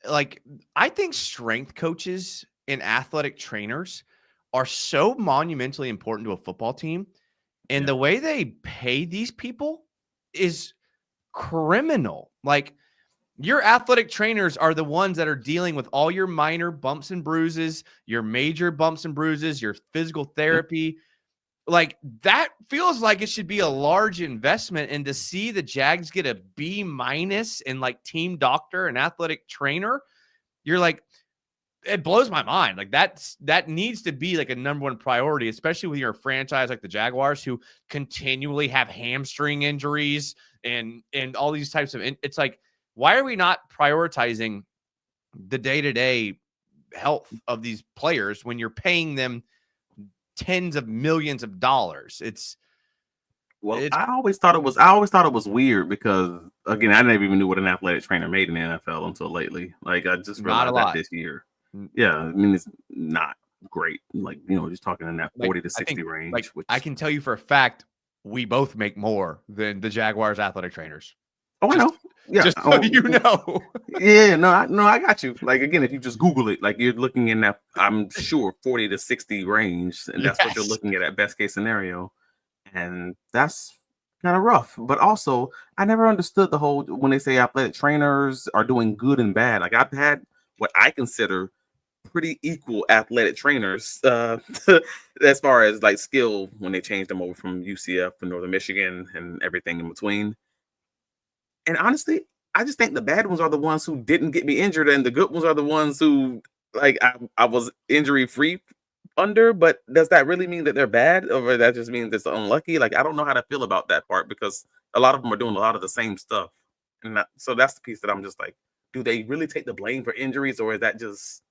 like, I think strength coaches and athletic trainers are so monumentally important to a football team. And the way they pay these people is criminal. Like, your athletic trainers are the ones that are dealing with all your minor bumps and bruises, your major bumps and bruises, your physical therapy. Like, that feels like it should be a large investment. And to see the Jags get a B- in like team doctor and athletic trainer, you're like, it blows my mind. Like, that needs to be like a number one priority, especially with your franchise like the Jaguars, who continually have hamstring injuries and all these types of. It's like, why are we not prioritizing the day-to-day health of these players when you're paying them tens of millions of dollars? I always thought it was weird because, again, I never even knew what an athletic trainer made in the NFL until lately. Like, I just realized that this year. Yeah, I mean, it's not great. Like, just talking in that 40 to 60 range. Like, I can tell you for a fact, we both make more than the Jaguars athletic trainers. Oh, I know. Yeah, just so you know. Yeah, no, I got you. Like, again, if you just Google it, like, you're looking in that, I'm sure, 40 to 60 range, and that's what you're looking at best case scenario, and that's kind of rough. But also, I never understood the whole when they say athletic trainers are doing good and bad. Like, I've had what I consider pretty equal athletic trainers as far as like skill when they changed them over from UCF to Northern Michigan and everything in between. And honestly, I just think the bad ones are the ones who didn't get me injured, and the good ones are the ones who, like, I was injury free under. But does that really mean that they're bad, or that just means it's unlucky? Like, I don't know how to feel about that part, because a lot of them are doing a lot of the same stuff, and so that's the piece that I'm just like, do they really take the blame for injuries, or is that just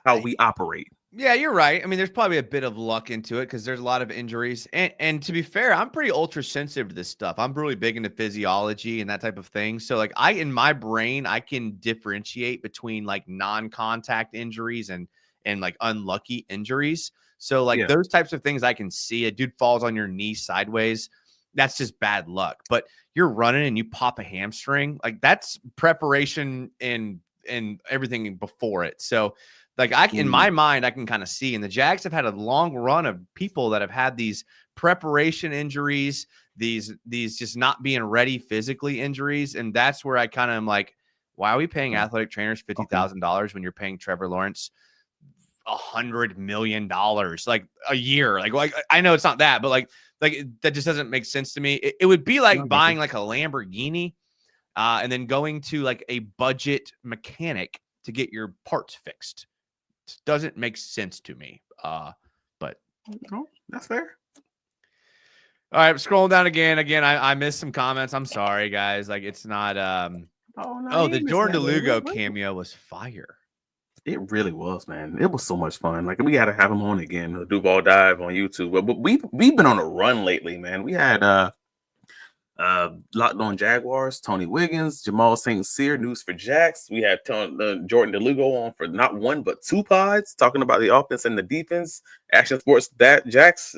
how we operate? Yeah, you're right. I mean, there's probably a bit of luck into it because there's a lot of injuries. And to be fair, I'm pretty ultra sensitive to this stuff. I'm really big into physiology and that type of thing. So like, in my brain, I can differentiate between like non-contact injuries and like unlucky injuries. So like those types of things I can see. A dude falls on your knee sideways, that's just bad luck. But you're running and you pop a hamstring, like that's preparation and everything before it. So like, in my mind, I can kind of see, and the Jags have had a long run of people that have had these preparation injuries, these just not being ready physically injuries. And that's where I kind of am like, why are we paying athletic trainers $50,000 when you're paying Trevor Lawrence $100 million like a year. Like I know it's not that, but like that just doesn't make sense to me. It would be like buying like a Lamborghini and then going to like a budget mechanic to get your parts fixed. It doesn't make sense to me. But that's fair. All right, scrolling down again. I missed some comments. I'm sorry, guys. Like it's not. The Jordan DeLugo cameo was fire. It really was, man. It was so much fun. Like we got to have him on again. The Duval dive on YouTube. But we've been on a run lately, man. We had Locked On Jaguars, Tony Wiggins, Jamal St. Cyr, News for Jax. We had Jordan DeLugo on for not one but two pods talking about the offense and the defense. Action Sports Jax,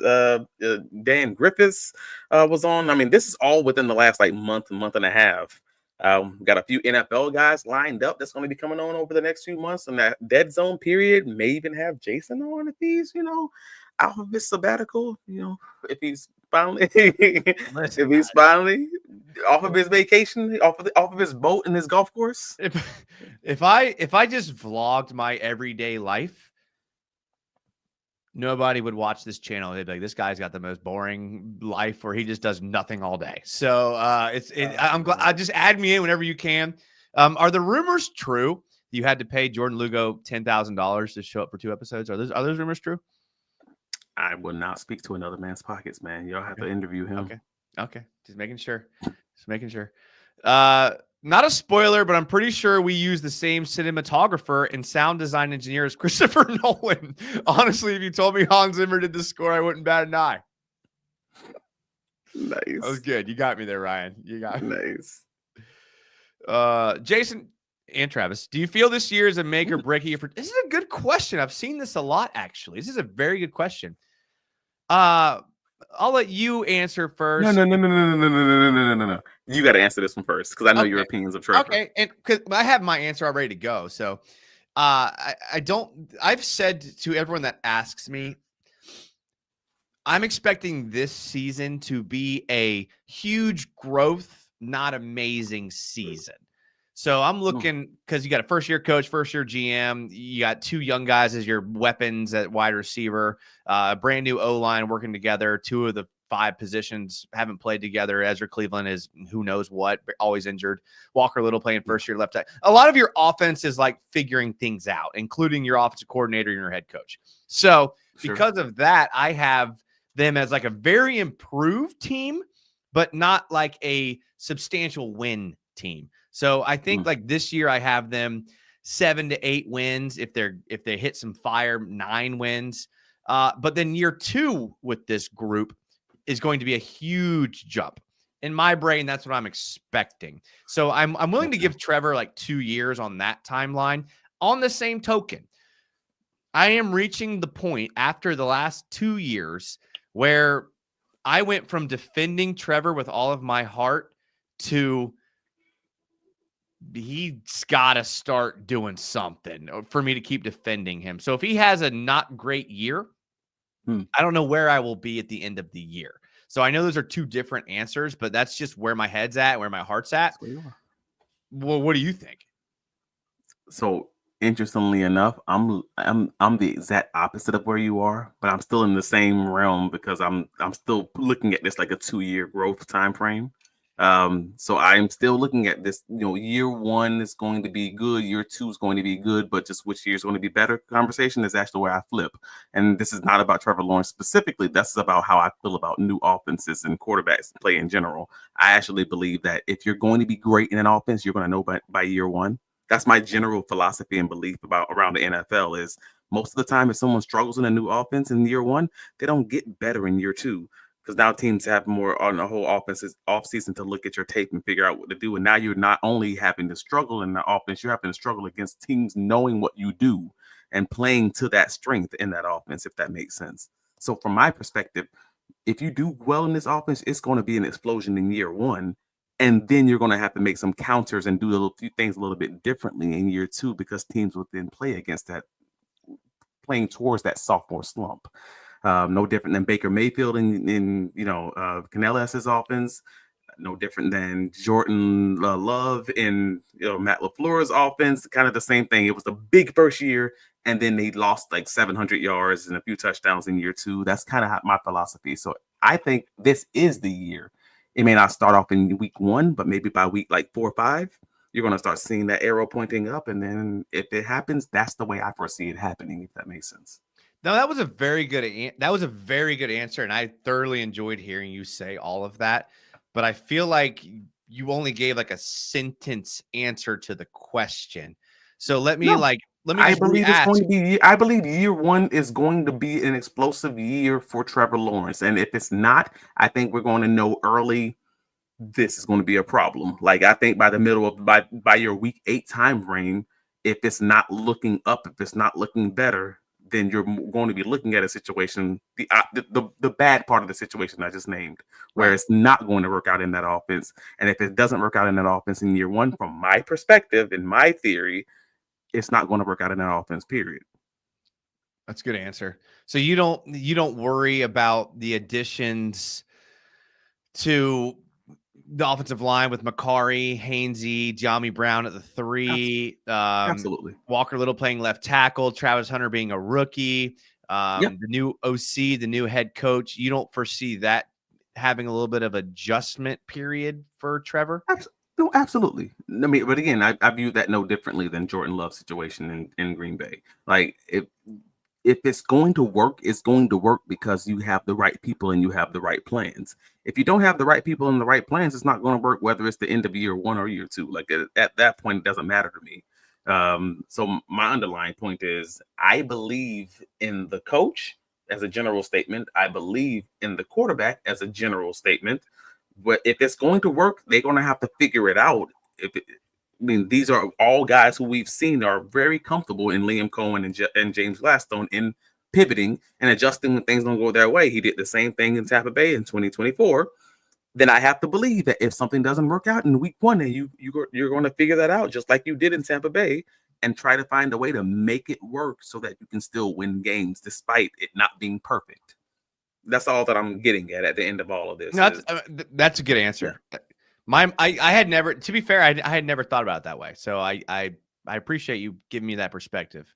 Dan Griffiths was on. I mean, this is all within the last like month and a half. Got a few NFL guys lined up that's going to be coming on over the next few months. And that dead zone period may even have Jason on if he's, out of his sabbatical, if he's finally off of his vacation, off of his boat and his golf course. If I just vlogged my everyday life, nobody would watch this channel. They'd be like, this guy's got the most boring life where he just does nothing all day. So I'm glad. I just add me in whenever you can. Are the rumors true? You had to pay Jordan Lugo $10,000 to show up for 2 episodes. Are those rumors true? I will not speak to another man's pockets, man. Y'all have to interview him. Okay. Just making sure. Not a spoiler, but I'm pretty sure we use the same cinematographer and sound design engineer as Christopher Nolan. Honestly, if you told me Hans Zimmer did the score, I wouldn't bat an eye. Nice. That was good. You got me there, Ryan. You got me. Nice. Jason and Travis, do you feel this year is a make or break year for? This is a good question. I've seen this a lot, actually. This is a very good question. I'll let you answer first. No. You got to answer this one first because I know your opinions of Trevor. Okay, and because I have my answer all ready to go. So, I don't. I've said to everyone that asks me, I'm expecting this season to be a huge growth, not amazing season. So I'm looking because you got a first-year coach, first-year GM. You got 2 young guys as your weapons at wide receiver, a brand new O-line working together. 2 of the 5 positions haven't played together. Ezra Cleveland is who knows what, always injured. Walker Little playing first-year left tackle. A lot of your offense is like figuring things out, including your offensive coordinator and your head coach. So because of that, I have them as like a very improved team, but not like a substantial win team. So I think like this year I have them 7 to 8 wins. If they hit some fire, 9 wins. But then year 2 with this group is going to be a huge jump. In my brain, that's what I'm expecting. So I'm willing to give Trevor like 2 years on that timeline. On the same token, I am reaching the point after the last 2 years where I went from defending Trevor with all of my heart to he's got to start doing something for me to keep defending him. So if he has a not great year, I don't know where I will be at the end of the year. So I know those are 2 different answers, but that's just where my head's at, where my heart's at. Well, what do you think? So interestingly enough, I'm the exact opposite of where you are, but I'm still in the same realm because I'm still looking at this like a 2-year growth time frame. So I'm still looking at this, year 1 is going to be good, year 2 is going to be good, but just which year is going to be better conversation is actually where I flip. And this is not about Trevor Lawrence specifically. That's about how I feel about new offenses and quarterbacks play in general. I actually believe that if you're going to be great in an offense, you're going to know by year 1. That's my general philosophy and belief around the NFL is most of the time if someone struggles in a new offense in year 1, they don't get better in year 2. Because now teams have more on the whole offseason to look at your tape and figure out what to do. And now you're not only having to struggle in the offense, you're having to struggle against teams knowing what you do and playing to that strength in that offense, if that makes sense. So from my perspective, if you do well in this offense, it's going to be an explosion in year 1. And then you're going to have to make some counters and do a few things a little bit differently in year 2 because teams will then play against that, playing towards that sophomore slump. No different than Baker Mayfield in Canellas's offense. No different than Jordan Love in Matt LaFleur's offense. Kind of the same thing. It was a big first year, and then they lost like 700 yards and a few touchdowns in year 2. That's kind of my philosophy. So I think this is the year. It may not start off in week 1, but maybe by week like 4 or 5, you're going to start seeing that arrow pointing up. And then if it happens, that's the way I foresee it happening, if that makes sense. No, that was a very good answer, and I thoroughly enjoyed hearing you say all of that. But I feel like you only gave like a sentence answer to the question. So let me I believe it's going to be. I believe year 1 is going to be an explosive year for Trevor Lawrence, and if it's not, I think we're going to know early. This is going to be a problem. Like I think by the middle of by your week 8 time frame, if it's not looking up, if it's not looking better, then you're going to be looking at a situation, the bad part of the situation I just named, where it's not going to work out in that offense. And if it doesn't work out in that offense in year 1, from my perspective, in my theory, it's not going to work out in that offense, period. That's a good answer. So you don't worry about the additions to the offensive line with Makari, Hainsey, Jami Brown at the 3. Absolutely. Walker Little playing left tackle, Travis Hunter being a rookie, the new OC, the new head coach. You don't foresee that having a little bit of adjustment period for Trevor? No, absolutely. I mean, but again, I view that no differently than Jordan Love's situation in Green Bay. Like if it's going to work, it's going to work because you have the right people and you have the right plans. If you don't have the right people and the right plans, it's not going to work, whether it's the end of year 1 or year 2. Like at that point, it doesn't matter to me. So my underlying point is I believe in the coach as a general statement. I believe in the quarterback as a general statement. But if it's going to work, they're going to have to figure it out. These are all guys who we've seen are very comfortable in Liam Cohen and James Gladstone in pivoting and adjusting when things don't go their way. He did the same thing in Tampa Bay in 2024. Then I have to believe that if something doesn't work out in week 1, then you're going to figure that out just like you did in Tampa Bay and try to find a way to make it work so that you can still win games despite it not being perfect. That's all that I'm getting at the end of all of this. No, that's a good answer. Yeah. I had never, to be fair, I had never thought about it that way. So I appreciate you giving me that perspective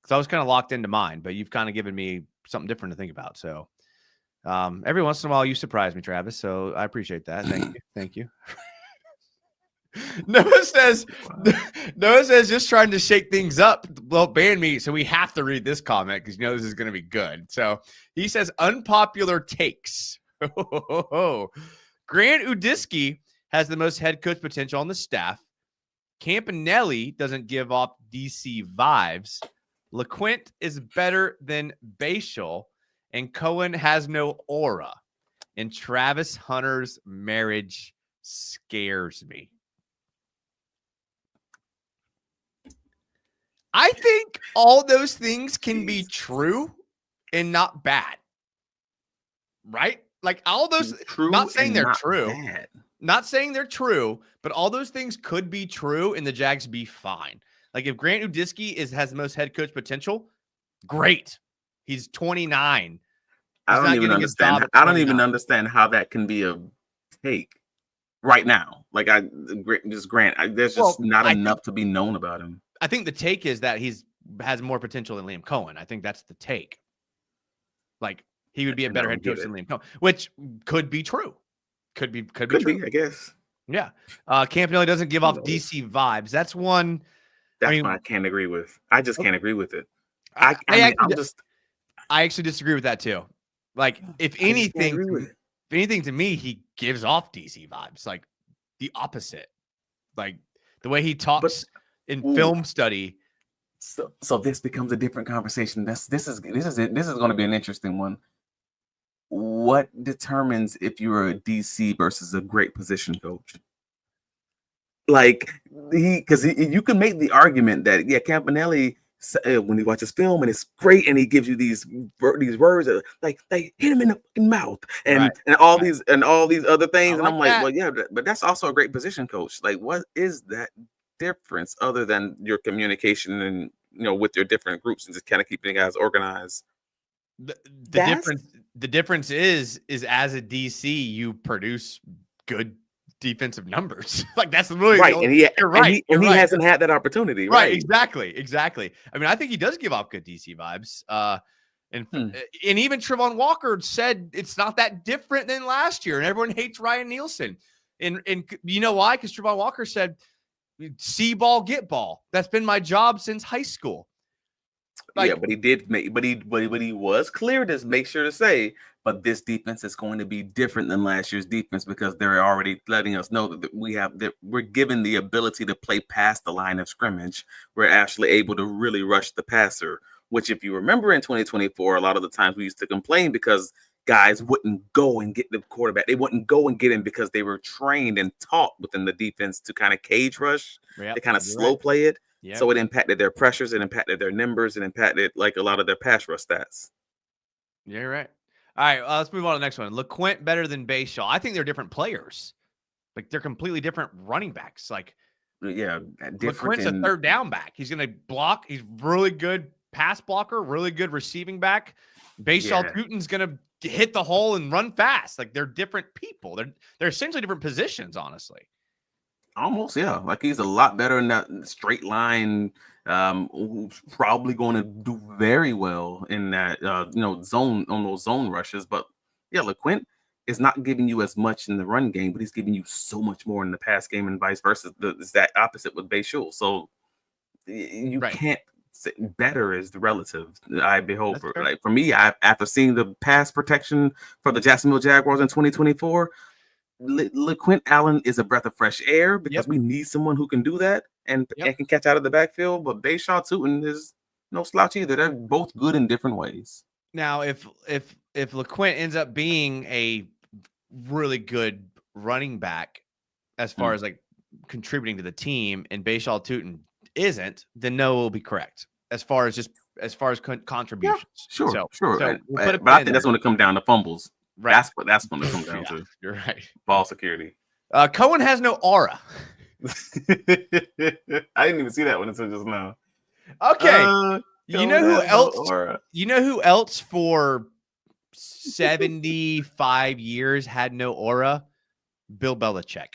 because I was kind of locked into mine, but you've kind of given me something different to think about. So every once in a while you surprise me, Travis. So I appreciate that. Thank you. Noah says just trying to shake things up. Well, ban me. So we have to read this comment because this is going to be good. So he says unpopular takes. Grant Udisky has the most head coach potential on the staff. Campanelli doesn't give off DC vibes. LeQuint is better than Bashal, and Cohen has no aura. And Travis Hunter's marriage scares me. I think all those things can be true and not bad. Right? Like all those, not saying they're true. Bad. Not saying they're true, but all those things could be true and the Jags be fine. Like if Grant Udisky has the most head coach potential, great. He's 29. I don't even understand. I don't even understand how that can be a take right now. Like Grant. There's just not enough to be known about him. I think the take is that has more potential than Liam Cohen. I think that's the take. Like he would be a better head coach than Liam Cohen, which could be true. Could be true. I guess. Yeah. Campanelli doesn't give off DC vibes. That's one. That's what I can't agree with. I just can't agree with it. I actually disagree with that too. Like if anything to me, he gives off DC vibes, like the opposite. Like the way he talks in film study. So this becomes a different conversation. This is going to be an interesting one. What determines if you're a DC versus a great position coach? Like because you can make the argument that Campanelli, when he watches film and it's great and he gives you these words like they hit him in the fucking mouth and all these other things, and I'm like, well, yeah, but that's also a great position coach. Like, what is that difference other than your communication and with your different groups and just kind of keeping guys organized? The difference is as a DC you produce good defensive numbers. Like that's really right. And he you're right. And he right. hasn't had that opportunity. Right. Right. Exactly. I mean, I think he does give off good DC vibes. And even Trevon Walker said it's not that different than last year, and everyone hates Ryan Nielsen. And you know why? Because Trevon Walker said, "See ball, get ball. That's been my job since high school." Like, but he did make, but he was clear to make sure to say, but this defense is going to be different than last year's defense because they're already letting us know that we're given the ability to play past the line of scrimmage. We're actually able to really rush the passer, which if you remember in 2024, a lot of the times we used to complain because guys wouldn't go and get the quarterback. They wouldn't go and get him because they were trained and taught within the defense to kind of cage rush, to kind of slow play it. Yep. So it impacted their pressures, it impacted their numbers, it impacted like a lot of their pass rush stats. Yeah, you're right. All right, let's move on to the next one. LeQuint better than Bayshaw. I think they're different players. Like they're completely different running backs. Like, yeah, LeQuint's a third down back. He's going to block. He's really good pass blocker, really good receiving back. Bayshaw Tutin's going to hit the hole and run fast. Like they're different people. They're essentially different positions, honestly. Almost, yeah. Like he's a lot better in that straight line. Probably going to do very well in that zone on those zone rushes. But yeah, LeQuint is not giving you as much in the run game, but he's giving you so much more in the pass game, and vice versa. It's that opposite with Bayshul. So you can't say better is the relative. I behold for like for me. After seeing the pass protection for the Jacksonville Jaguars in 2024. LeQuint Allen is a breath of fresh air because we need someone who can do that and can catch out of the backfield. But Bayshaw Tutin is no slouch either. They're both good in different ways. Now, if LeQuint ends up being a really good running back as far as like contributing to the team, and Bayshaw Tutin isn't, then no, will be correct as far as contributions. Yeah, sure. But I think that's going to come down to fumbles. Right. That's going to come down to. You're right. Ball security. Cohen has no aura. I didn't even see that one until just now. Okay. You know who else? You know who else for 75 years had no aura? Bill Belichick.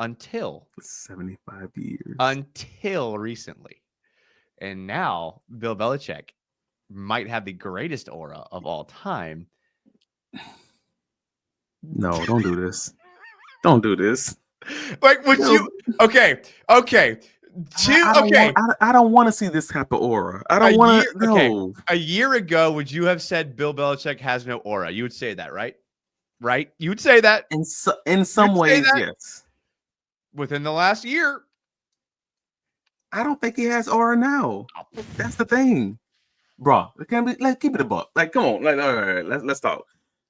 Until 75 years. Until recently. And now Bill Belichick might have the greatest aura of all time. No, don't do this. Don't do this. Like, would you? Okay. I don't want to see this type of aura. I don't want to. No. Okay. A year ago, would you have said Bill Belichick has no aura? You would say that, right? Right? You would say that. In some ways, yes. Within the last year, I don't think he has aura now. That's the thing, bro. Let's keep it a buck. Like, come on. Like, all right, let's talk.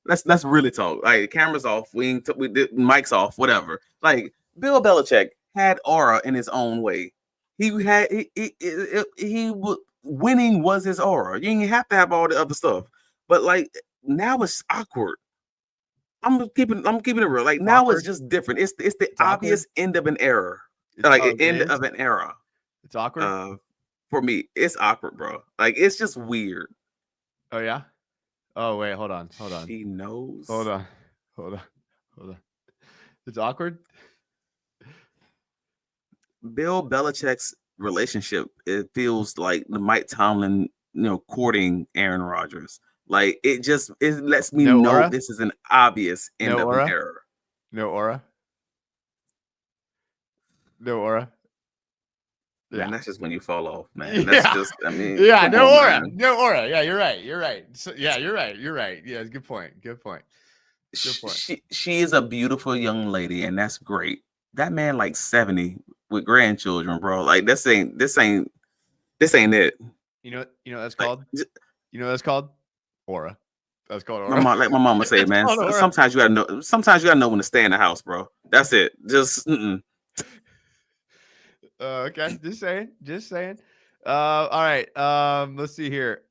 Let's really talk. Like, cameras off, we did mics off, whatever. Like, Bill Belichick had aura in his own way. Winning was his aura. You didn't have to have all the other stuff. But like now it's awkward. I'm keeping it real. Like now it's just different. It's the obvious end of an era. End of an era. It's awkward. For me, it's awkward, bro. Like it's just weird. Oh yeah. Oh wait, hold on. She knows. Hold on. It's awkward. Bill Belichick's relationship, it feels like the Mike Tomlin, courting Aaron Rodgers. Like it lets me know this is an obvious end of an era. No aura. Yeah, and that's just when you fall off, man. That's just, I mean, no aura. Man. No aura. Yeah, you're right. So, yeah, you're right. Yeah, good point. She is a beautiful young lady, and that's great. That man like 70 with grandchildren, bro. Like this ain't it. You know that's called? You know what that's called? Aura. That's called aura. Like my mama say, man. Sometimes you gotta know when to stay in the house, bro. That's it. Just okay. Just saying. All right. Let's see here.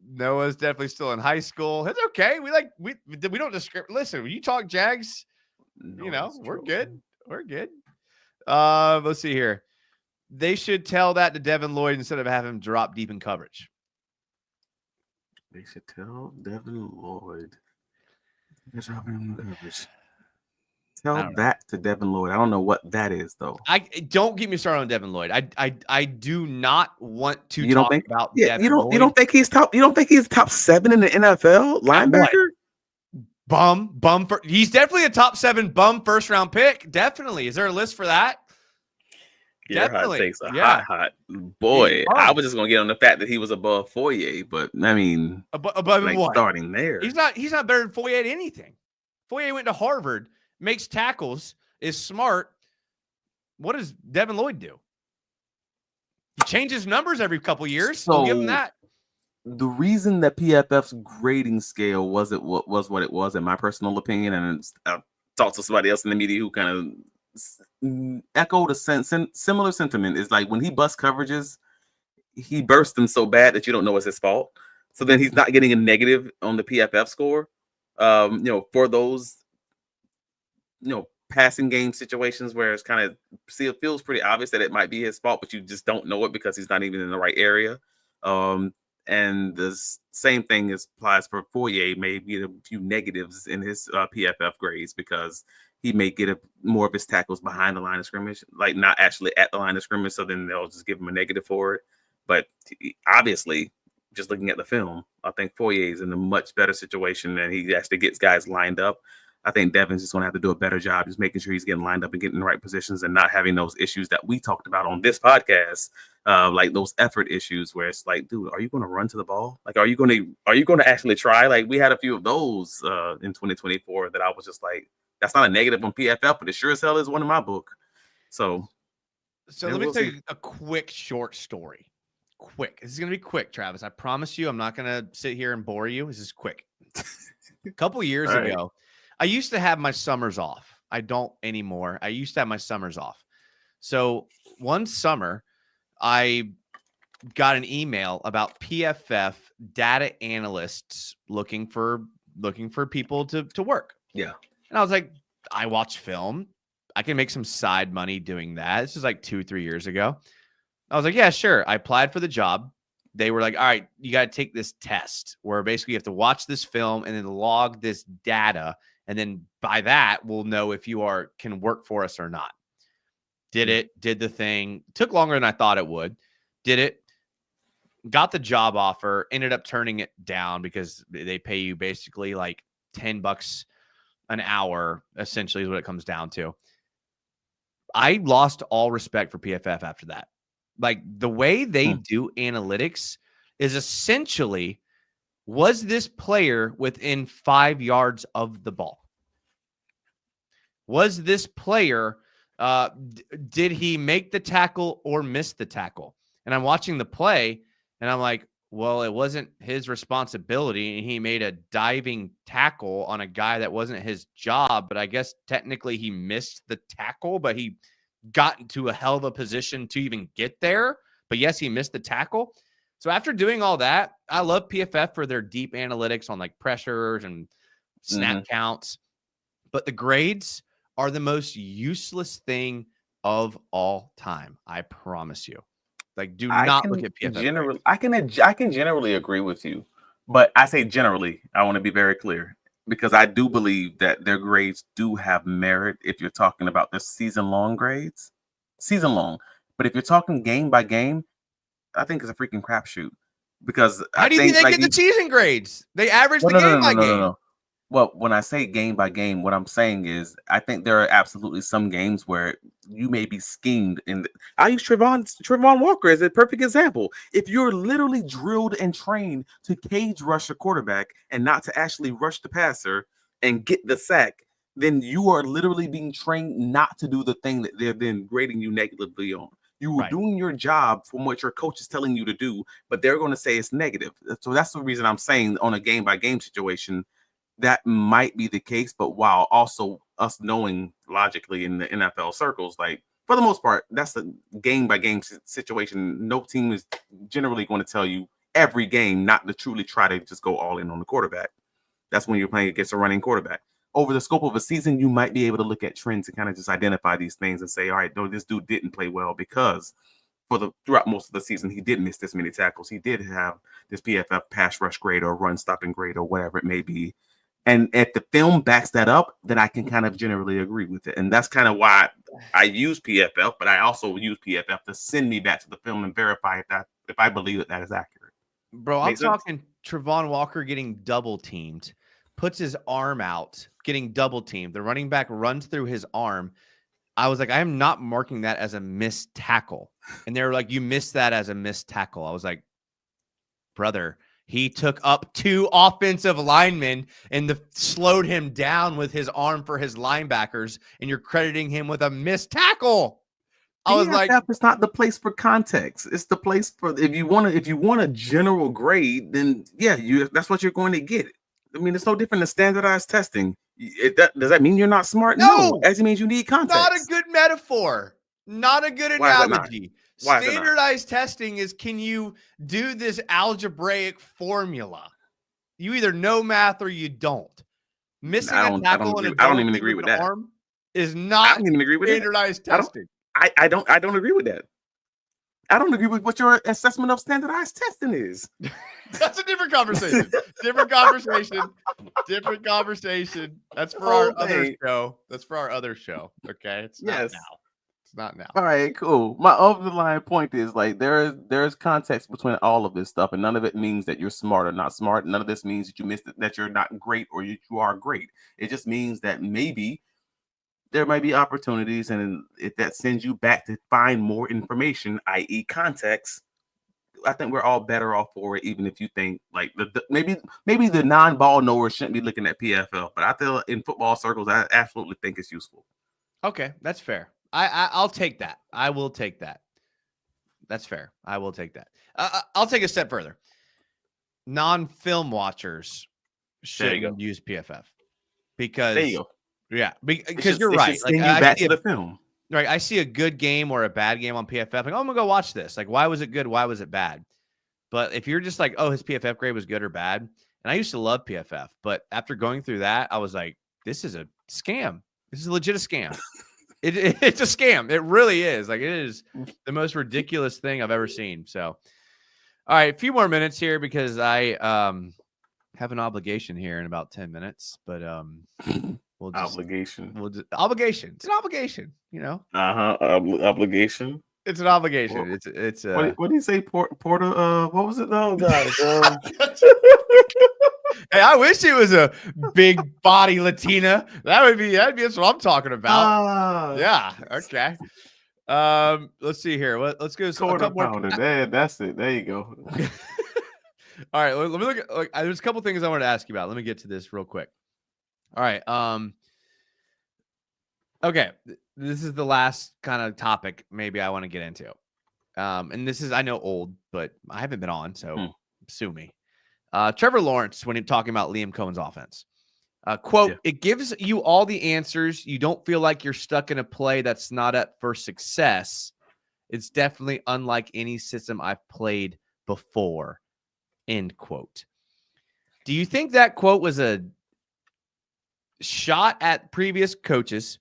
Noah's definitely still in high school. It's okay. We don't discriminate. Listen, when you talk Jags, we're good. We're good. Let's see here. They should tell that to Devin Lloyd instead of having him drop deep in coverage. They should tell Devin Lloyd. Drop him in coverage. Tell that to Devin Lloyd. I don't know what that is, though. I don't get me started on Devin Lloyd. I do not want to talk about Devin Lloyd. You don't think he's top? You don't think he's top 7 in the NFL linebacker? Bum. He's definitely a top 7 bum first round pick. Definitely. Is there a list for that? Your hot takes are hot. Boy, I was just gonna get on the fact that he was above Foyer, but I mean, above like what? Starting there, he's not better than Foyer at anything. Foyer went to Harvard, makes tackles, is smart. What does Devin Lloyd do? He changes numbers every couple years. So we'll give him that. The reason that PFF's grading scale was what it was, in my personal opinion, and I talked to somebody else in the media who kind of echoed a similar sentiment, is like when he busts coverages, he bursts them so bad that you don't know it's his fault. So then he's not getting a negative on the PFF score. For those, passing game situations where it's kind of it feels pretty obvious that it might be his fault, but you just don't know it because he's not even in the right area. And the same thing applies for Foyer. May get a few negatives in his PFF grades because he may get more of his tackles behind the line of scrimmage, like not actually at the line of scrimmage. So then they'll just give him a negative for it. But obviously, just looking at the film, I think Foyer is in a much better situation, and he actually gets guys lined up. I think Devin's just going to have to do a better job just making sure he's getting lined up and getting in the right positions and not having those issues that we talked about on this podcast, like those effort issues where it's like, dude, are you going to run to the ball? Like, are you going to actually try? Like, we had a few of those in 2024 that I was just like, that's not a negative on PFF, but it sure as hell is one in my book. So let me tell you a quick short story. Quick. This is going to be quick, Travis. I promise you, I'm not going to sit here and bore you. This is quick. A couple years ago, I used to have my summers off. I don't anymore. I used to have my summers off. So one summer, I got an email about PFF data analysts looking for people to work. Yeah. And I was like, I watch film. I can make some side money doing that. This is like 2-3 years ago. I was like, yeah, sure. I applied for the job. They were like, all right, you got to take this test where basically you have to watch this film and then log this data. And then by that, we'll know if you can work for us or not. Did the thing. Took longer than I thought it would. Did it. Got the job offer. Ended up turning it down because they pay you basically like $10 an hour, essentially is what it comes down to. I lost all respect for PFF after that. Like the way they do analytics is essentially, was this player within 5 yards of the ball? Was this player, did he make the tackle or miss the tackle? And I'm watching the play and I'm like, well, it wasn't his responsibility. And he made a diving tackle on a guy that wasn't his job. But I guess technically he missed the tackle, but he got into a hell of a position to even get there. But yes, he missed the tackle. So after doing all that, I love PFF for their deep analytics on like pressures and snap counts. But the grades are the most useless thing of all time. I promise you. Like, do not look at PFF. I can generally agree with you, but I say generally, I want to be very clear because I do believe that their grades do have merit if you're talking about the season-long grades. Season-long. But if you're talking game by game, I think it's a freaking crapshoot. Because how do you think they get the season grades? They average the game by game. No. Well, when I say game by game, what I'm saying is I think there are absolutely some games where you may be schemed. I use Trevon Walker as a perfect example. If you're literally drilled and trained to cage rush a quarterback and not to actually rush the passer and get the sack, then you are literally being trained not to do the thing that they're then grading you negatively on. You were doing your job from what your coach is telling you to do, but they're going to say it's negative. So that's the reason I'm saying on a game by game situation, that might be the case, but while also us knowing logically in the NFL circles, like for the most part, that's a game by game situation. No team is generally going to tell you every game not to truly try to just go all in on the quarterback. That's when you're playing against a running quarterback. Over the scope of a season, you might be able to look at trends and kind of just identify these things and say, all right, no, this dude didn't play well because throughout most of the season, he did miss this many tackles. He did have this PFF pass rush grade or run stopping grade or whatever it may be. And if the film backs that up, then I can kind of generally agree with it. And that's kind of why I use PFF, but I also use PFF to send me back to the film and verify if I believe that is accurate. Bro, Make I'm talking Trevon Walker getting double teamed, puts his arm out, getting double teamed. The running back runs through his arm. I was like, I am not marking that as a missed tackle. And they were like, you missed that as a missed tackle. I was like, brother, he took up 2 offensive linemen and slowed him down with his arm for his linebackers, and you're crediting him with a missed tackle. I was like, it's not the place for context. It's the place for if you want a general grade, then yeah, that's what you're going to get. I mean, it's no different than standardized testing. Does that mean you're not smart? No, as it means you need context. Not a good metaphor. Not a good analogy. Standardized testing is, can you do this algebraic formula? You either know math or you don't. Missing a tackle and I don't even agree with that. Arm is not I don't even agree with standardized testing. I don't agree with that. I don't agree with what your assessment of standardized testing is. That's a different conversation. Different conversation. That's for our other show. That's for our other show. Okay. It's not now. It's not now. All right, cool. My overlying point is like there's context between all of this stuff, and none of it means that you're smart or not smart. None of this means that you missed it, that you're not great or you are great. It just means that maybe there might be opportunities, and if that sends you back to find more information, i.e. context, I think we're all better off for it, even if you think like maybe the non-ball knowers shouldn't be looking at PFL, but I feel in football circles, I absolutely think it's useful. Okay, that's fair. I'll take that. I will take that. That's fair. I will take that. I'll take a step further. Non-film watchers shouldn't use PFF because there you go. Yeah, because you're right. Like, back to the film. Right, I see a good game or a bad game on PFF. Like, oh, I'm gonna go watch this. Like, why was it good? Why was it bad? But if you're just like, oh, his PFF grade was good or bad, and I used to love PFF, but after going through that, I was like, this is a scam. This is legit a scam. It's a scam. It really is. Like, it is the most ridiculous thing I've ever seen. So, all right, a few more minutes here because I have an obligation here in about 10 minutes, but obligation. Obligation. It's an obligation, you know. Obligation. It's an obligation. Well, it's what do you say, Porter? What was it though? God. Hey, I wish it was a big body Latina. That'd be that's what I'm talking about. Yeah. Okay. Let's see here. Let's go. Quarter pounder. That's it. There you go. All right. Let me look at. There's a couple things I wanted to ask you about. Let me get to this real quick. All right. Okay. This is the last kind of topic maybe I want to get into. And this is, I know, old, but I haven't been on, so sue me. Trevor Lawrence, when he's talking about Liam Cohen's offense, quote, it gives you all the answers. You don't feel like you're stuck in a play that's not up for success. It's definitely unlike any system I've played before, end quote. Do you think that quote was a shot at previous coaches?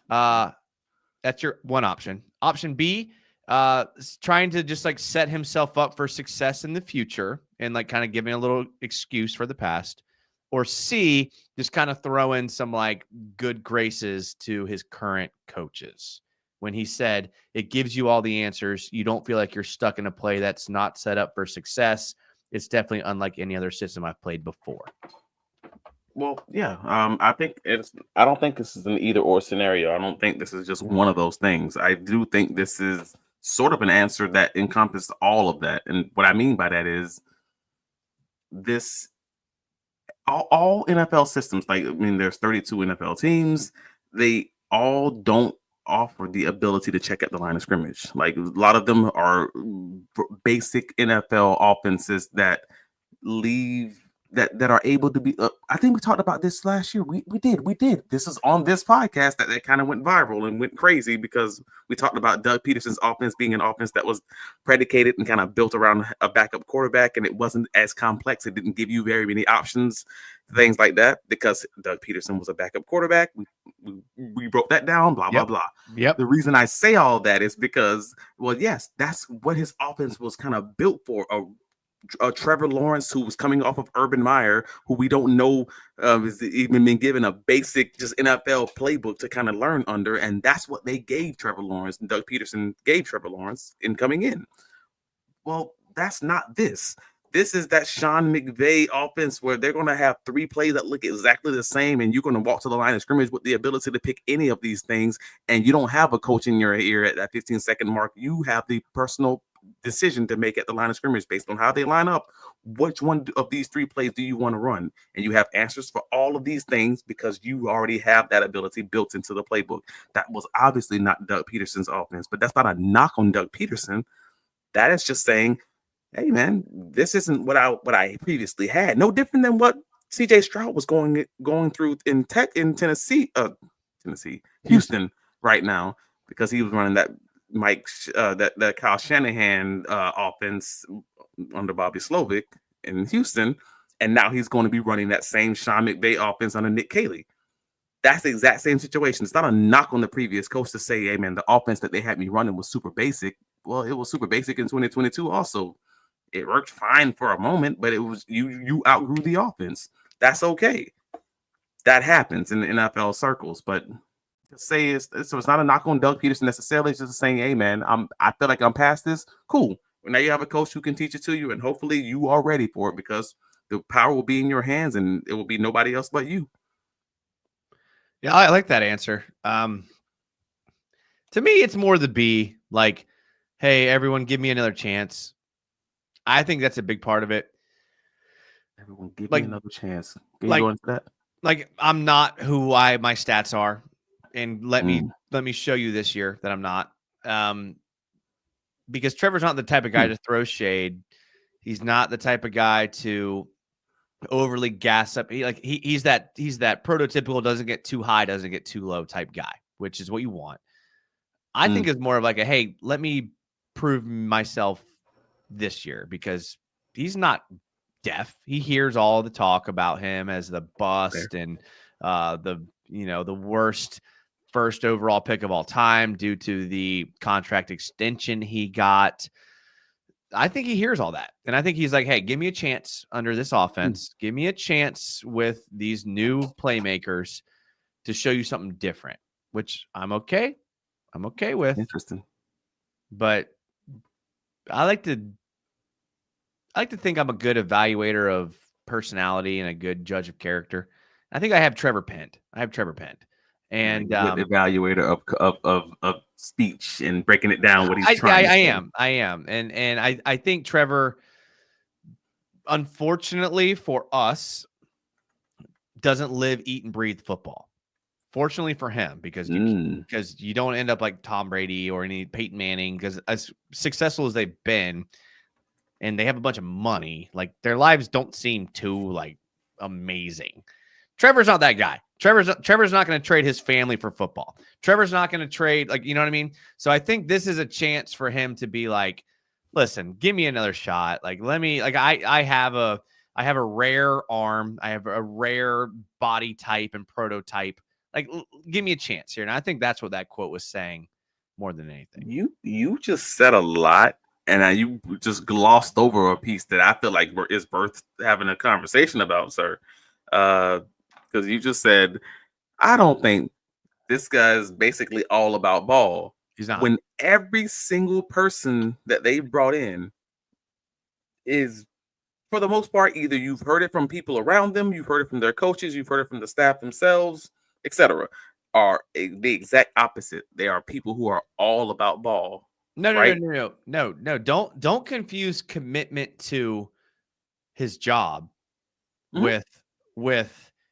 That's your one option. Option B, trying to just like set himself up for success in the future and like kind of giving a little excuse for the past. Or C, just kind of throw in some like good graces to his current coaches. When he said, it gives you all the answers. You don't feel like you're stuck in a play that's not set up for success. It's definitely unlike any other system I've played before. Well, yeah. I don't think this is an either or scenario. I don't think this is just one of those things. I do think this is sort of an answer that encompasses all of that. And what I mean by that is all NFL systems, like, I mean, there's 32 NFL teams. They all don't offer the ability to check at the line of scrimmage. Like, a lot of them are basic NFL offenses that are able to be I think we talked about this last year. We did. This is on this podcast that kind of went viral and went crazy because we talked about Doug Peterson's offense being an offense that was predicated and kind of built around a backup quarterback, and it wasn't as complex. It didn't give you very many options, things like that, because Doug Peterson was a backup quarterback. We broke that down, blah, blah, blah. Yep. The reason I say all that is because, well, yes, that's what his offense was kind of built for, Trevor Lawrence, who was coming off of Urban Meyer, who we don't know has even been given a basic just NFL playbook to kind of learn under, and that's what they gave Trevor Lawrence. And Doug Peterson gave Trevor Lawrence in coming in. Well, that's not this. This is that Sean McVay offense where they're going to have 3 plays that look exactly the same, and you're going to walk to the line of scrimmage with the ability to pick any of these things, and you don't have a coach in your ear at that 15-second mark. You have the personal decision to make at the line of scrimmage based on how they line up. Which one of these 3 plays do you want to run? And you have answers for all of these things because you already have that ability built into the playbook. That was obviously not Doug Peterson's offense, but that's not a knock on Doug Peterson. That is just saying, hey man, this isn't what I previously had. No different than what CJ Stroud was going through in Houston right now, because he was running that that Kyle Shanahan offense under Bobby Slovic in Houston, and now he's going to be running that same Sean McVay offense under Nick Caley. That's the exact same situation. It's not a knock on the previous coach to say, hey man, the offense that they had me running was super basic. Well, it was super basic in 2022 also. It worked fine for a moment, but it was you outgrew the offense. That's okay. That happens in the NFL circles, but to say it's not a knock on Doug Peterson necessarily. It's just saying, hey man, I feel like I'm past this. Cool. Well, now you have a coach who can teach it to you, and hopefully you are ready for it because the power will be in your hands, and it will be nobody else but you. Yeah, I like that answer. To me, it's more the B. Like, hey, everyone, give me another chance. I think that's a big part of it. Everyone, give me another chance. Can you go into that? Like, I'm not who my stats are, and let me show you this year that I'm not. Because Trevor's not the type of guy to throw shade. He's not the type of guy to overly gas up. He's that prototypical doesn't get too high, doesn't get too low type guy, which is what you want. I think it's more of like a, hey, let me prove myself this year, because he's not deaf. He hears all the talk about him as the bust and the worst first overall pick of all time due to the contract extension he got. I think he hears all that. And I think he's like, hey, give me a chance under this offense. Give me a chance with these new playmakers to show you something different, which I'm okay. I'm okay with. Interesting. But I like to think I'm a good evaluator of personality and a good judge of character. I think I have Trevor penned. And evaluator of speech and breaking it down what he's trying to say. I am. And I think Trevor, unfortunately for us, doesn't live, eat, and breathe football. Fortunately for him, because you don't end up like Tom Brady or any Peyton Manning, because as successful as they've been and they have a bunch of money, like their lives don't seem too like amazing. Trevor's not that guy. Trevor's not going to trade his family for football. Trevor's not going to trade, like, you know what I mean? So I think this is a chance for him to be like, listen, give me another shot. Like, let me, like, I have a rare arm. I have a rare body type and prototype. Like, give me a chance here. And I think that's what that quote was saying more than anything. You just said a lot, and you just glossed over a piece that I feel like is worth having a conversation about, sir. Because you just said, I don't think this guy is basically all about ball. He's not. When every single person that they brought in is, for the most part, either you've heard it from people around them, you've heard it from their coaches, you've heard it from the staff themselves, etc., are the exact opposite. They are people who are all about ball. No. Don't confuse commitment to his job with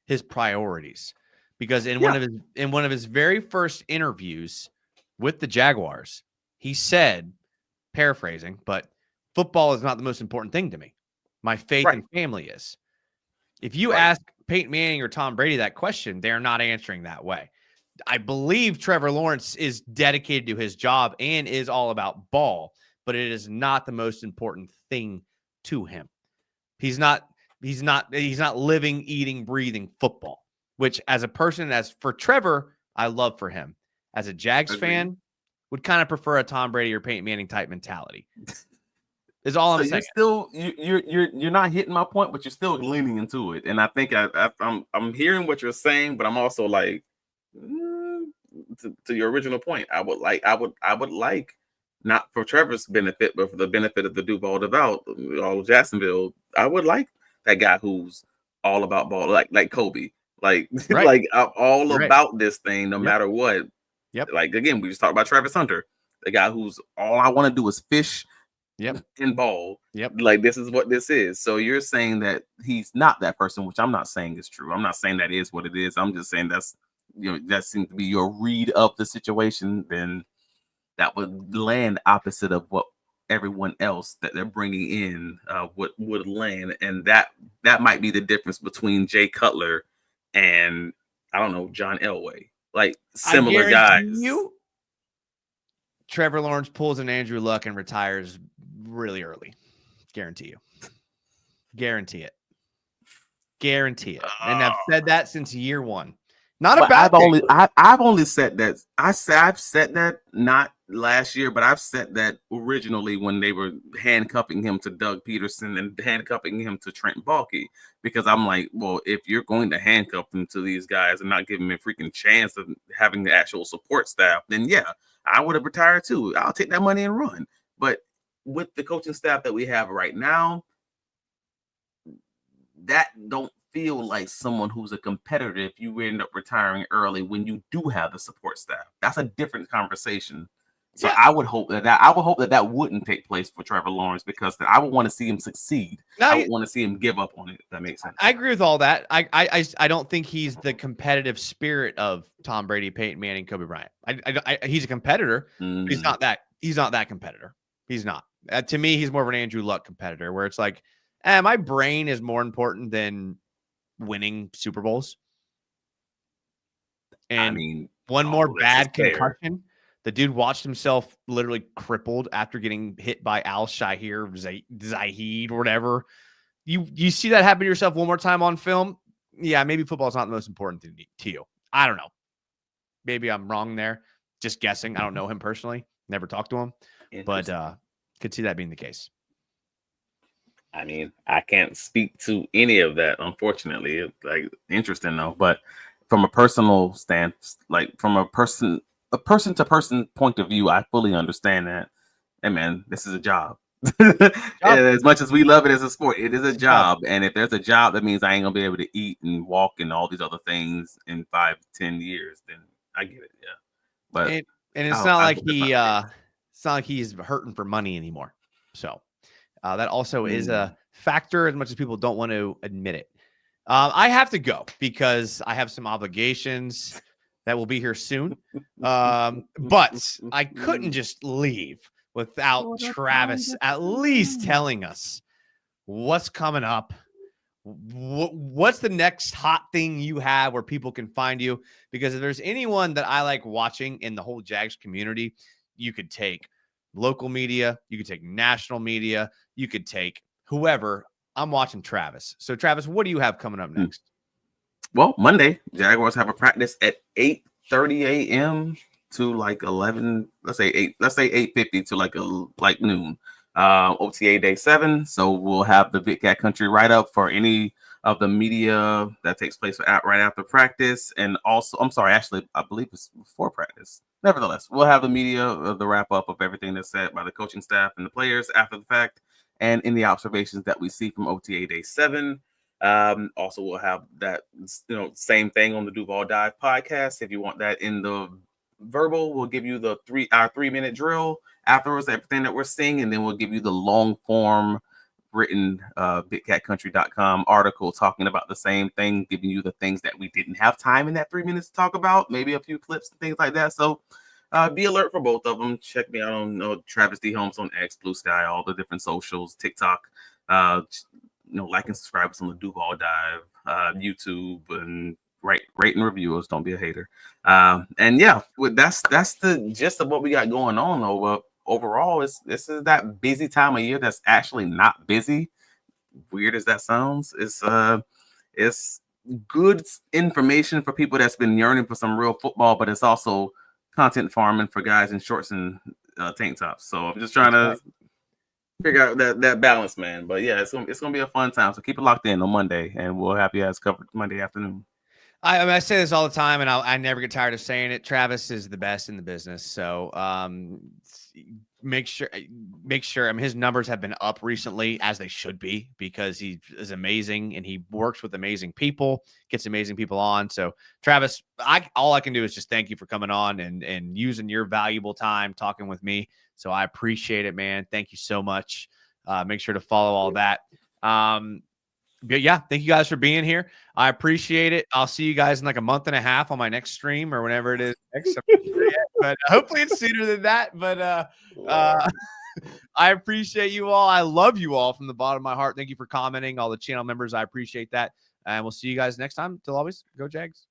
his priorities, because in one of his very first interviews with the Jaguars, he said, paraphrasing, but football is not the most important thing to me. My faith and family is. If you ask Peyton Manning or Tom Brady that question, they're not answering that way. I believe Trevor Lawrence is dedicated to his job and is all about ball, but it is not the most important thing to him. He's not living, eating, breathing football, which as a person, as for Trevor, I love for him. As a Jags fan, would kind of prefer a Tom Brady or Peyton Manning type mentality. Is all I'm saying. You're not hitting my point, but you're still leaning into it. And I think I'm hearing what you're saying, but I'm also like, to your original point, I would like not for Trevor's benefit, but for the benefit of the Duval, all of Jacksonville. I would like that guy who's all about ball, like Kobe, like Right. like I'm all You're about this thing, no matter what. Yep. Like again, we just talked about Travis Hunter, the guy who's all I want to do is fish. Yep. In ball. Yep. Like this is what this is. So you're saying that he's not that person, which I'm not saying is true. I'm not saying that is what it is. I'm just saying that seems to be your read of the situation. Then that would land opposite of what everyone else that they're bringing in would land, and that might be the difference between Jay Cutler and I don't know John Elway. Like similar guys. Trevor Lawrence pulls an Andrew Luck and retires really early. Guarantee you. Guarantee it. And I've said that since year one. Not a bad thing. I've only said that. I've said that not last year, but I've said that originally when they were handcuffing him to Doug Peterson and handcuffing him to Trent Baalke, because I'm like, well, if you're going to handcuff them to these guys and not give them a freaking chance of having the actual support staff, then yeah, I would have retired too. I'll take that money and run. But with the coaching staff that we have right now, that don't feel like someone who's a competitor if you end up retiring early when you do have the support staff. That's a different conversation. So yeah. I would hope that wouldn't take place for Trevor Lawrence, because I would want to see him succeed. I would want to see him give up on it, if that makes sense. I agree with all that. I don't think he's the competitive spirit of Tom Brady, Peyton Manning, Kobe Bryant. He's a competitor. Mm-hmm. He's not that competitor. He's not. To me, he's more of an Andrew Luck competitor, where it's like, my brain is more important than winning Super Bowls. And I mean, one more bad concussion. The dude watched himself literally crippled after getting hit by Al Shahir Zahid or whatever. You see that happen to yourself one more time on film? Yeah, maybe football is not the most important thing to you. I don't know. Maybe I'm wrong there. Just guessing. I don't know him personally. Never talked to him. But could see that being the case. I mean, I can't speak to any of that, unfortunately. It's like interesting though, but from a personal stance, like from a person-to-person point of view, I fully understand that. Hey man, this is a job. As much as we love it as a sport, it is a job. And if there's a job, that means I ain't gonna be able to eat and walk and all these other things in 5-10 years. Then I get it, yeah. But it's not like it's not like he's hurting for money anymore. So that also is a factor, as much as people don't want to admit it. I have to go because I have some obligations that will be here soon. But I couldn't just leave without Travis at least telling us what's coming up. What's the next hot thing you have where people can find you? Because if there's anyone that I like watching in the whole Jags community, you could take local media, you could take national media, you could take whoever. I'm watching Travis. So Travis, what do you have coming up next? Well, Monday, Jaguars have a practice at 8:30 a.m. to like 11. Let's say 8:50 to like noon. OTA day 7. So we'll have the Big Cat Country write up for any of the media that takes place right after practice. And also, I'm sorry, actually, I believe it's before practice. Nevertheless, we'll have the media, the wrap up of everything that's said by the coaching staff and the players after the fact, and in the observations that we see from OTA day 7. Also, we'll have that, same thing on the Duval Dive podcast. If you want that in the verbal, we'll give you our 3-minute drill afterwards, everything that we're seeing, and then we'll give you the long form written bigcatcountry.com article talking about the same thing, giving you the things that we didn't have time in that 3 minutes to talk about, maybe a few clips and things like that. So be alert for both of them. Check me out on Travis D. Holmes on X, Blue Sky, all the different socials, TikTok. Like and subscribe us on the Duval Dive, YouTube, and rate and review us. Don't be a hater. And yeah, that's the gist of what we got going on overall. This is that busy time of year that's actually not busy. Weird as that sounds, it's good information for people that's been yearning for some real football, but it's also content farming for guys in shorts and tank tops. So I'm just trying to figure out that balance, man. But yeah, it's gonna be a fun time. So keep it locked in on Monday, and we'll have you guys covered Monday afternoon. I mean, I say this all the time, and I never get tired of saying it. Travis is the best in the business. So make sure. I mean, his numbers have been up recently, as they should be, because he is amazing and he works with amazing people, gets amazing people on. So Travis, all I can do is just thank you for coming on and using your valuable time talking with me. So I appreciate it, man. Thank you so much. Make sure to follow all that. But yeah, thank you guys for being here. I appreciate it. I'll see you guys in like a month and a half on my next stream or whenever it is next. But hopefully it's sooner than that. But I appreciate you all. I love you all from the bottom of my heart. Thank you for commenting. All the channel members, I appreciate that. And we'll see you guys next time. Till always, go Jags.